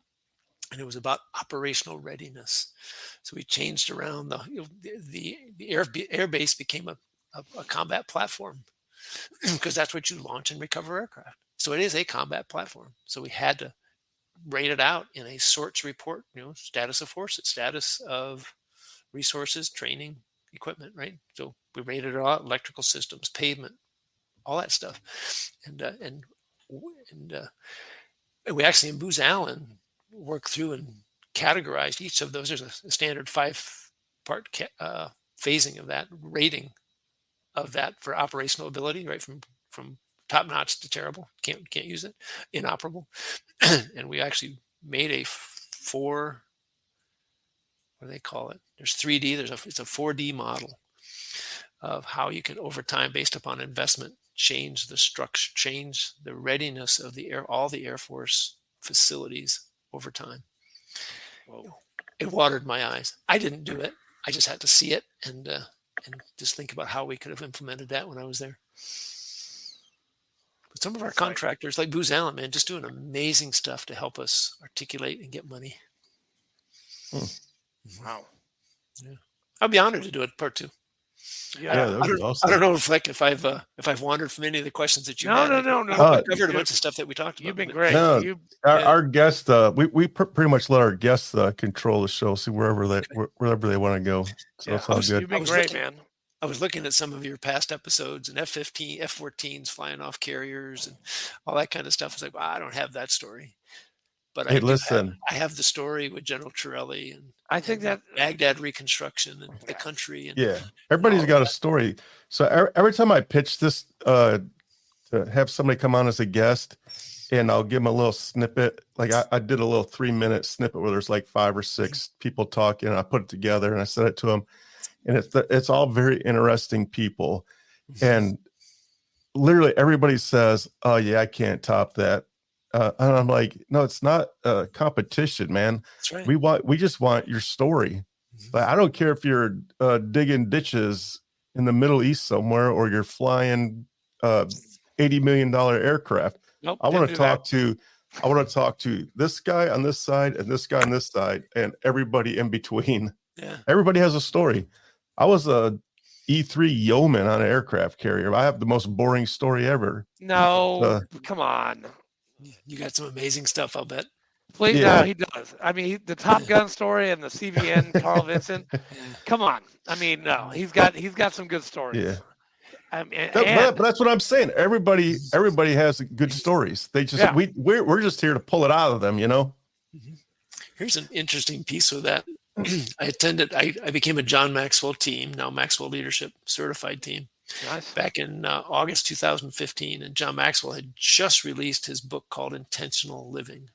And it was about operational readiness. So we changed around the air base became a combat platform because that's what you launch and recover aircraft. So it is a combat platform. So we had to rate it out in a sorts report, status of forces, status of resources, training, equipment, right? So we rated it out, electrical systems, pavement, all that stuff. And we actually in Booz Allen worked through and categorized each of those. There's a standard 5-part phasing of that, rating of that for operational ability, right? From top notch to terrible, can't use it, inoperable. And we actually made a 4, what do they call it? There's 3D, it's a 4D model of how you can over time, based upon investment, change the structure, change the readiness of all the Air Force facilities over time. Whoa. It watered my eyes. I didn't do it. I just had to see it and just think about how we could have implemented that when I was there. But some of our contractors, like Booz Allen, man, just doing amazing stuff to help us articulate and get money. Wow. Yeah, I'd be honored to do it part 2. Yeah, that was awesome. I don't know if I've wandered from any of the questions that you had. No. I covered a bunch of stuff that we talked about. You've been great. No, our guests, we pretty much let our guests control the show, see wherever they want to go. So it's all good. You've been great, man. I was looking at some of your past episodes and F-15, F-14s flying off carriers and all that kind of stuff. I was like, well, I don't have that story. But hey, listen, I have the story with General Torelli and I think that Baghdad reconstruction and the country. And everybody's got a story. So every time I pitch this to have somebody come on as a guest, and I'll give them a little snippet. Like I did a little 3-minute snippet where there's like 5 or 6 people talking, and I put it together and I sent it to them. And it's all very interesting people, and literally everybody says, "Oh yeah, I can't top that." And I'm like, no, it's not a competition, man. That's right. We just want your story. But I don't care if you're digging ditches in the Middle East somewhere or you're flying $80 million aircraft. Nope, I want to talk to this guy on this side and this guy on this side and everybody in between. Yeah. Everybody has a story. I was a E3 yeoman on an aircraft carrier. I have the most boring story ever. No, come on. You got some amazing stuff, I'll bet. Please, no, he does. I mean, the Top Gun story and the CVN Carl Vincent. Come on. I mean, no, he's got some good stories. Yeah. I mean, but that's what I'm saying. Everybody has good stories. They just we're just here to pull it out of them, Here's an interesting piece of that. I became a John Maxwell team, now Maxwell Leadership Certified team. Nice. Back in August 2015, and John Maxwell had just released his book called Intentional Living,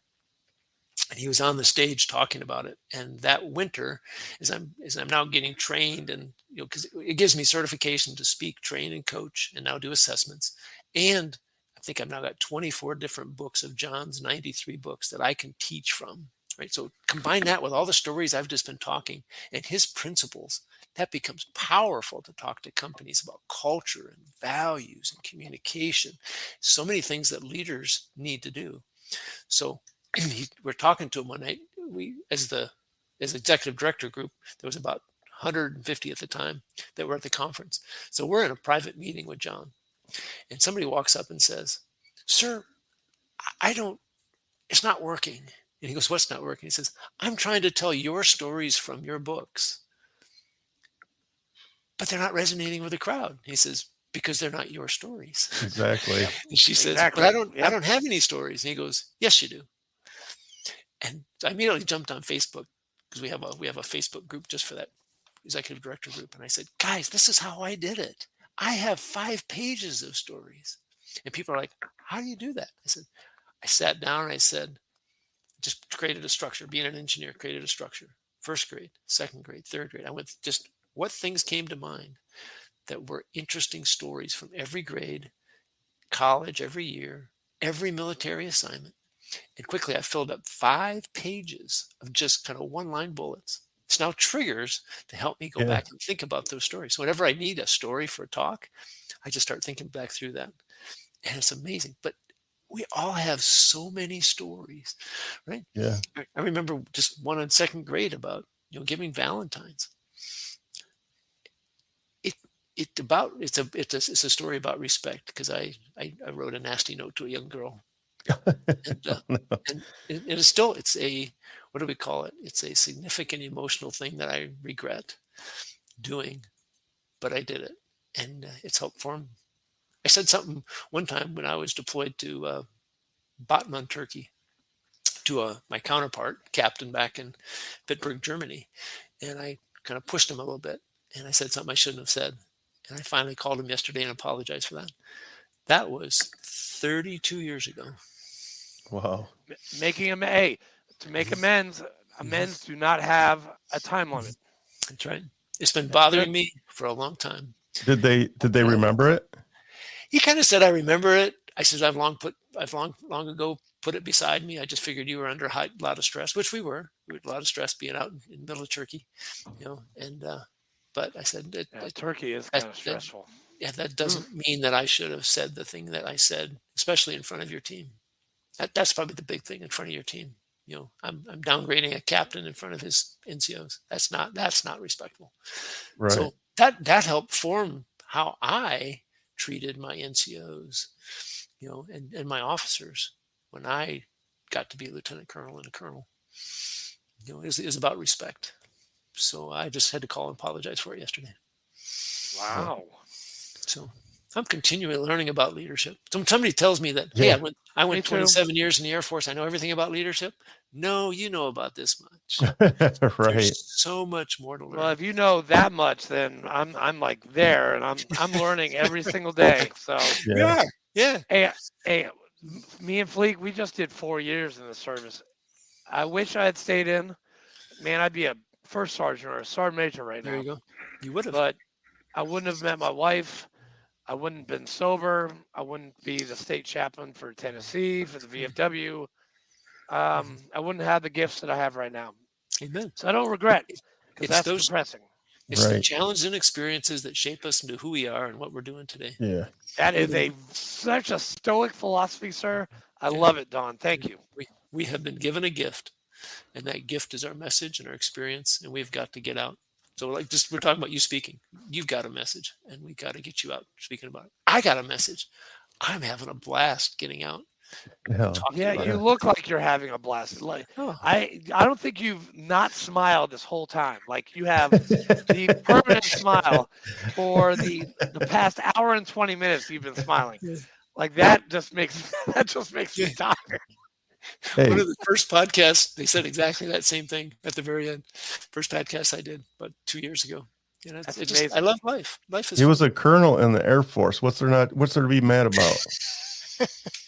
and he was on the stage talking about it. And that winter, as I'm now getting trained, and because it gives me certification to speak, train, and coach, and now do assessments. And I think I've now got 24 different books of John's 93 books that I can teach from, right? So combine that with all the stories I've just been talking and his principles, that becomes powerful to talk to companies about culture and values and communication. So many things that leaders need to do. So we're talking to him one night. We, as executive director group, there was about 150 at the time that were at the conference. So we're in a private meeting with John, and somebody walks up and says, "Sir, it's not working." And he goes, "What's not working?" He says, "I'm trying to tell your stories from your books, but they're not resonating with the crowd." He says, "Because they're not your stories." Exactly. And she says, Exactly. "But I don't have any stories." And he goes, "Yes, you do." And I immediately jumped on Facebook, because we have a Facebook group just for that executive director group. And I said, "Guys, this is how I did it. I have 5 pages of stories." And people are like, "How do you do that?" I said, I sat down and I said, just created a structure. Being an engineer, created a structure. 1st grade, 2nd grade, 3rd grade. I went just what things came to mind that were interesting stories from every grade, college, every year, every military assignment. And quickly I filled up 5 pages of just kind of 1-line bullets. It's now triggers to help me go back and think about those stories. So whenever I need a story for a talk, I just start thinking back through that. And it's amazing. But we all have so many stories, right? Yeah. I remember just one in 2nd grade about, giving Valentine's. It's a story about respect, because I wrote a nasty note to a young girl. And it's a, what do we call it? It's a significant emotional thing that I regret doing, but I did it, and it's helped form. I said something one time when I was deployed to Batman, Turkey, to my counterpart, captain back in Bitburg, Germany, and I kind of pushed him a little bit, and I said something I shouldn't have said, and I finally called him yesterday and apologized for that. That was 32 years ago. Wow. Making to make amends do not have a time limit. That's right. It's been bothering me for a long time. Did they remember it? He kind of said, "I remember it." I said, I've long ago put it beside me. I just figured you were under a lot of stress," which we were. We had a lot of stress being out in the middle of Turkey, and but I said, Turkey is kind of stressful. That doesn't mean that I should have said the thing that I said, especially in front of your team. That's probably the big thing, in front of your team. I'm downgrading a captain in front of his NCOs. That's not respectful. Right. So that helped form how I treated my NCOs, and my officers when I got to be a lieutenant colonel and a colonel. It was about respect. So I just had to call and apologize for it yesterday. Wow. So I'm continually learning about leadership. Somebody tells me that, hey, I went 27 years in the Air Force. I know everything about leadership. No, you know about this much. Right. There's so much more to learn. Well, if you know that much, then I'm like there, and I'm learning every single day. So yeah. Hey, me and Fleek, we just did 4 years in the service. I wish I had stayed in. Man, I'd be a first sergeant or a sergeant major right now. There you go. You would have. But I wouldn't have met my wife. I wouldn't have been sober. I wouldn't be the state chaplain for Tennessee, for the VFW. I wouldn't have the gifts that I have right now. Amen. So I don't regret, because that's depressing. It's the challenges and experiences that shape us into who we are and what we're doing today. Yeah. That is such a stoic philosophy, sir. I love it, Don. Thank you. We have been given a gift, and that gift is our message and our experience, and we've got to get out. So we're talking about you speaking. You've got a message, and we got to get you out speaking about it. I got a message. I'm having a blast getting out. Yeah, you look like you're having a blast. Like I don't think you've not smiled this whole time. Like you have the permanent smile for the past hour and 20 minutes. You've been smiling. Like that just makes me tired. Hey. One of the first podcasts, they said exactly that same thing at the very end. First podcast I did about 2 years ago. I love life. Life is. He was a colonel in the Air Force. What's there to be mad about?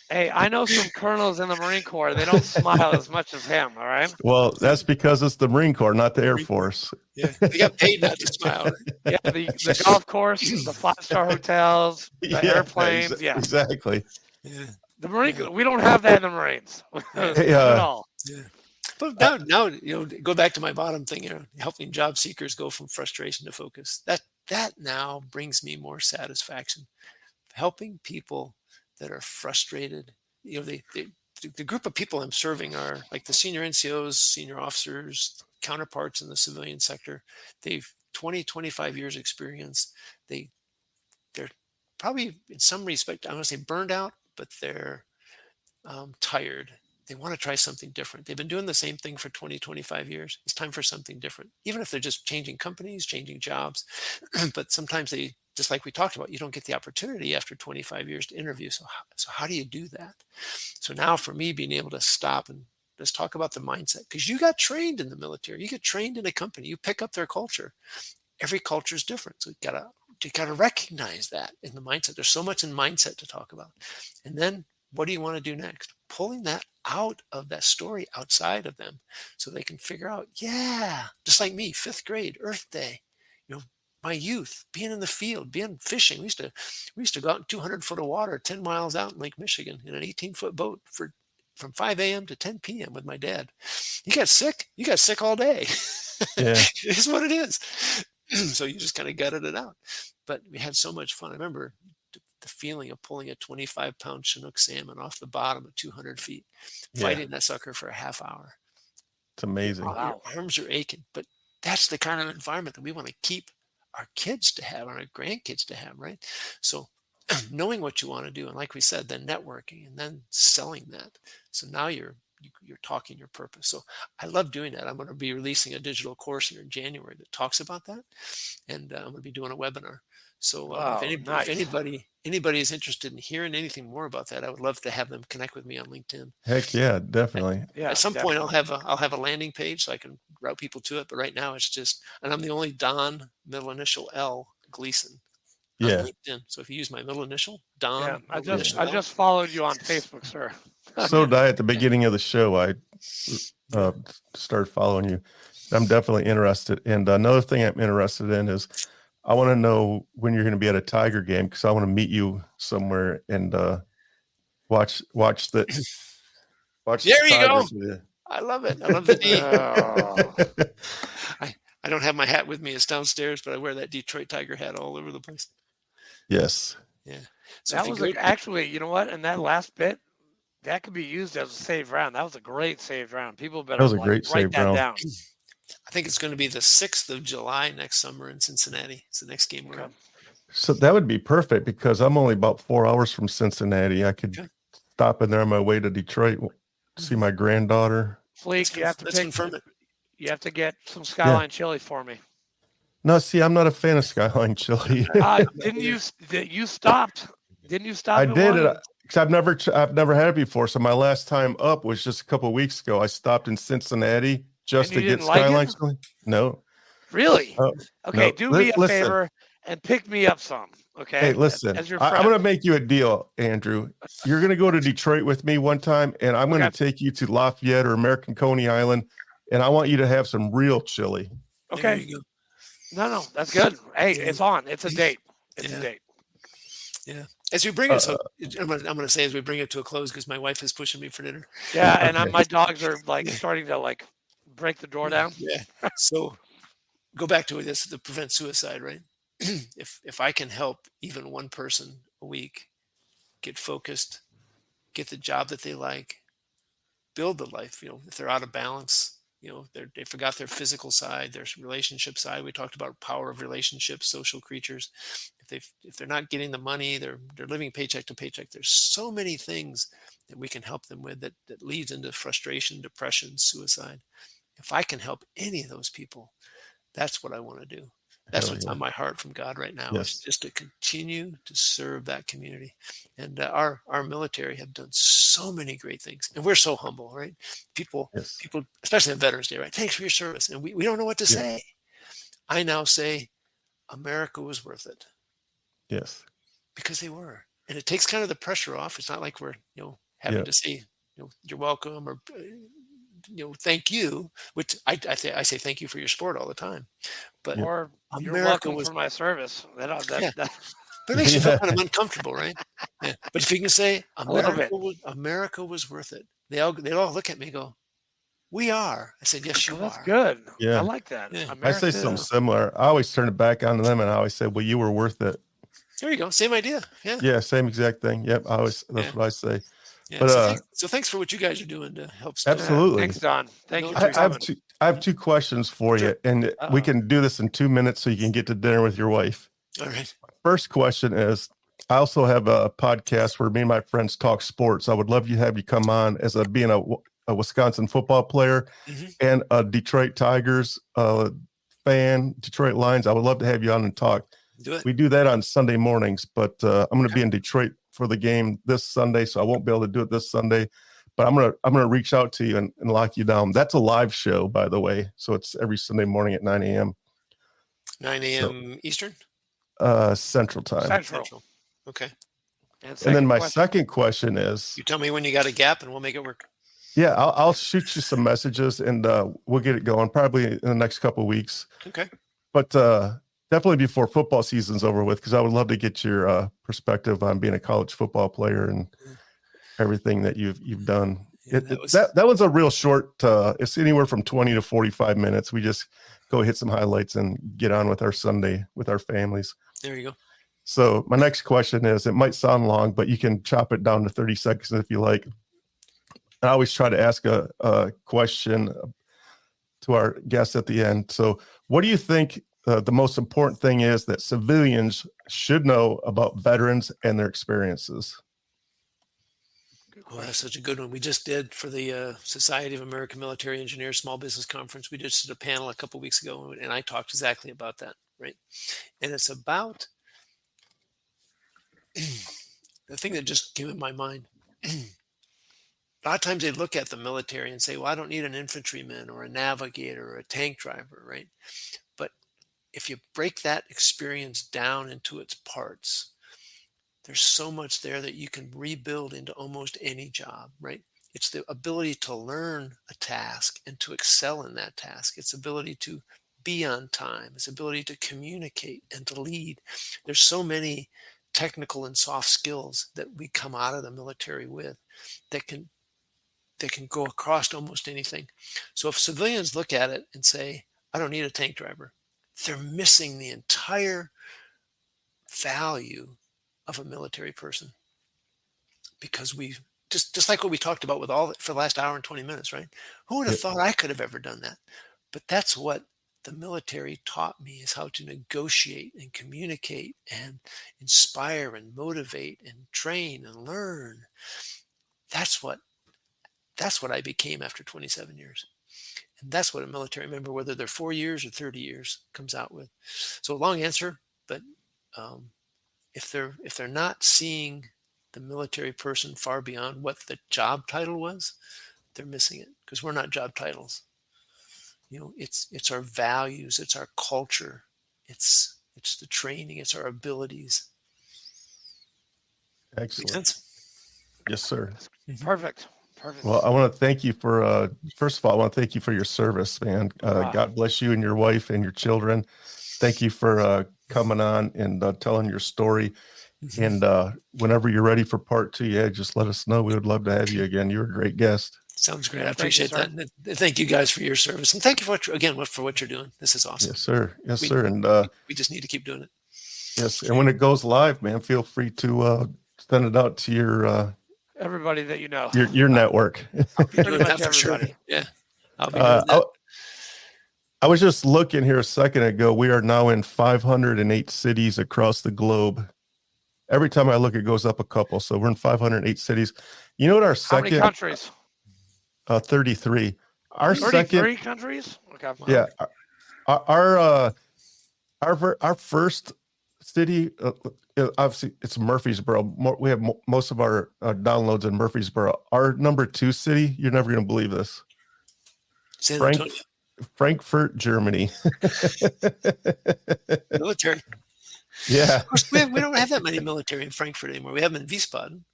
Hey, I know some colonels in the Marine Corps. They don't smile as much as him. All right. Well, that's because it's the Marine Corps, not the Air Force. Yeah, they got paid not to smile. Yeah, the golf course, the 5-star hotels, the airplanes. Yeah, exactly. Yeah. The Marine. We don't have that in the Marines Hey, at all. Yeah. But now, go back to my bottom thing, helping job seekers go from frustration to focus. That now brings me more satisfaction. Helping people that are frustrated. The group of people I'm serving are like the senior NCOs, senior officers, counterparts in the civilian sector. They've 20, 25 years experience. They're probably in some respect, I want to say burned out, but they're tired. They want to try something different. They've been doing the same thing for 20, 25 years. It's time for something different, even if they're just changing companies, changing jobs. But sometimes just like we talked about, you don't get the opportunity after 25 years to interview. So how do you do that? So now for me, being able to stop and let's talk about the mindset, because you got trained in the military, you get trained in a company, you pick up their culture. Every culture is different. So you gotta recognize that in the mindset. There's so much in mindset to talk about. And then what do you want to do next? Pulling that out of that story outside of them so they can figure out, just like me, 5th grade, Earth Day, my youth, being in the field, being fishing. We used to go out in 200 foot of water, 10 miles out in Lake Michigan in an 18-foot boat from 5 a.m. to 10 p.m. with my dad. You got sick all day. Yeah. It's what it is. So you just kind of gutted it out. But we had so much fun. I remember the feeling of pulling a 25-pound Chinook salmon off the bottom of 200 feet, fighting that sucker for a half hour. It's amazing. Wow. Your arms are aching. But that's the kind of environment that we want to keep our kids to have and our grandkids to have, right? So knowing what you want to do, and like we said, then networking and then selling that. So now you're talking your purpose. So I love doing that. I'm going to be releasing a digital course here in January that talks about that, and I'm going to be doing a webinar. So if anybody is interested in hearing anything more about that, I would love to have them connect with me on LinkedIn. Heck yeah, definitely. At some point I'll have a landing page so I can route people to it. But right now it's just, and I'm the only Don, middle initial L, Gleason on LinkedIn. So if you use my middle initial, Don. I just followed you on Facebook, sir. So did I at the beginning of the show. I started following you. I'm definitely interested. And another thing I'm interested in is I want to know when you're going to be at a Tiger game, because I want to meet you somewhere and watch the. There you go. I love it. I love the D. I don't have my hat with me. It's downstairs, but I wear that Detroit Tiger hat all over the place. Yes. Yeah. So that was actually, you know what? And that last bit, that could be used as a save round. That was a great save round. People better write that down. I think it's going to be the 6th of July next summer in Cincinnati. It's the next game we're at. So that would be perfect because I'm only about 4 hours from Cincinnati. I could stop in there on my way to Detroit, see my granddaughter. Fleek, you have to get some Skyline chili for me. No, see, I'm not a fan of Skyline chili. Didn't you stopped? Didn't you stop? I did it because I've never had it before. So my last time up was just a couple of weeks ago. I stopped in Cincinnati just to get Skyline chili. No. Really? Okay, do me a favor and pick me up some. Okay. Hey, listen, I'm going to make you a deal, Andrew. You're going to go to Detroit with me one time, and I'm going to take you to Lafayette or American Coney Island, and I want you to have some real chili. Okay. No, that's good. Hey, it's on. It's a date. It's a date. Yeah. As we bring it, I'm going to say as we bring it to a close because my wife is pushing me for dinner. Yeah, and my dogs are starting to break the door down. Yeah. So go back to this to prevent suicide, right? If I can help even one person a week get focused, get the job that they like, build the life, if they're out of balance, they forgot their physical side, their relationship side. We talked about power of relationships, social creatures. If they're not getting the money, they're living paycheck to paycheck. There's so many things that we can help them with that leads into frustration, depression, suicide. If I can help any of those people, that's what I want to do. That's what's on my heart from God right now. Is just to continue to serve that community. And our military have done so many great things. And we're so humble, right? People, especially on Veterans Day, right? Thanks for your service. And we don't know what to say. I now say, America was worth it. Yes. Because they were. and it takes kind of the pressure off. It's not like we're, having to say, you're welcome or, thank you, which I say thank you for your sport all the time. But or you're welcome for my service. That but it makes you feel kind of uncomfortable, right? Yeah. But if you can say America was worth it, they'd all look at me and go, "We are." I said, "Yes, you are." That's good. Yeah, I like that. Yeah. I say something similar. I always turn it back on to them, and I always say, "Well, you were worth it." There you go. Same idea. Yeah. Yeah, same exact thing. Yep. That's what I say. Yeah. But so thanks for what you guys are doing to help. Absolutely. Thanks, Don. Thank you. I have two questions for you, and we can do this in 2 minutes so you can get to dinner with your wife. All right. First question is, I also have a podcast where me and my friends talk sports. I would love to have you come on as being a Wisconsin football player and a Detroit Tigers fan, Detroit Lions. I would love to have you on and talk. Do it. We do that on Sunday mornings, but I'm going to be in Detroit for the game this Sunday, so I won't be able to do it this Sunday. But I'm gonna reach out to you and lock you down. That's a live show, by the way. So it's every Sunday morning at 9 a.m. 9 a.m. Eastern? Central time. Central. Okay. And then my second question is, you tell me when you got a gap and we'll make it work. Yeah, I'll shoot you some messages and we'll get it going probably in the next couple of weeks. Okay. But definitely before football season's over with, because I would love to get your perspective on being a college football player and everything that you've done. Yeah, that was a real short. It's anywhere from 20 to 45 minutes. We just go hit some highlights and get on with our Sunday with our families. There you go. So my next question is, it might sound long, but you can chop it down to 30 seconds if you like. I always try to ask a question to our guests at the end. So what do you think the most important thing is that civilians should know about veterans and their experiences? Oh, that's such a good one. We just did for the Society of American Military Engineers Small Business Conference. We just did a panel a couple of weeks ago, and I talked exactly about that, right? And it's about the thing that just came in my mind. A lot of times they look at the military and say, well, I don't need an infantryman or a navigator or a tank driver, right? But if you break that experience down into its parts, there's so much there that you can rebuild into almost any job, right? It's the ability to learn a task and to excel in that task. It's ability to be on time. It's ability to communicate and to lead. There's so many technical and soft skills that we come out of the military with that can go across almost anything. So if civilians look at it and say, I don't need a tank driver, they're missing the entire value of a military person, because we just like what we talked about with for the last hour and 20 minutes, right? Who would have thought I could have ever done that? But that's what the military taught me, is how to negotiate and communicate and inspire and motivate and train and learn. That's what I became after 27 years. And that's what a military member, whether they're 4 years or 30 years, comes out with. So a long answer, but if they're not seeing the military person far beyond what the job title was, they're missing it, because we're not job titles. It's our values, it's our culture, it's the training, it's our abilities. Excellent. Make sense? Yes, sir. Perfect. Well, I want to thank you for first of all, I want to thank you for your service, man. God bless you and your wife and your children. Thank you for coming on and telling your story. And whenever you're ready for part 2, just let us know. We would love to have you again. You're a great guest. Sounds great. I appreciate that. And thank you guys for your service. And thank you for what you're doing. This is awesome. Yes, sir. Yes, sir. And we just need to keep doing it. Yes. And when it goes live, man, feel free to send it out to your everybody that you know. Your network. Pretty much everybody. Sure. Yeah. I'll be doing that. I was just looking here a second ago. We are now in 508 cities across the globe. Every time I look, it goes up a couple. So we're in 508 cities. You know what our second? How many countries? 33. Our 33 countries? Okay. Yeah. Our first city, obviously it's Murfreesboro. We have most of our downloads in Murfreesboro. Our number 2 city, you're never going to believe this. Frankfurt, Germany. Military. Yeah. Of course, we don't have that many military in Frankfurt anymore. We have them in Wiesbaden.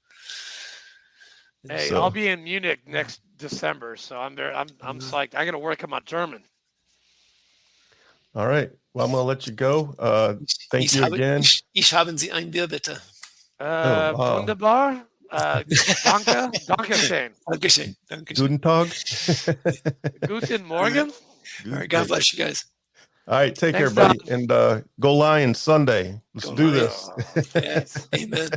Hey, I'll be in Munich next December, so I'm psyched. I got to work on my German. All right. Well, I'm going to let you go. Thank you again. Ich haben Sie ein Bier, bitte. Wunderbar. Danke. Dankeschön. Dankeschön. Guten Tag. Guten Morgen. All right. God bless you guys. All right. Take care, buddy. And go Lions Sunday. Let's do this. Yes. Amen.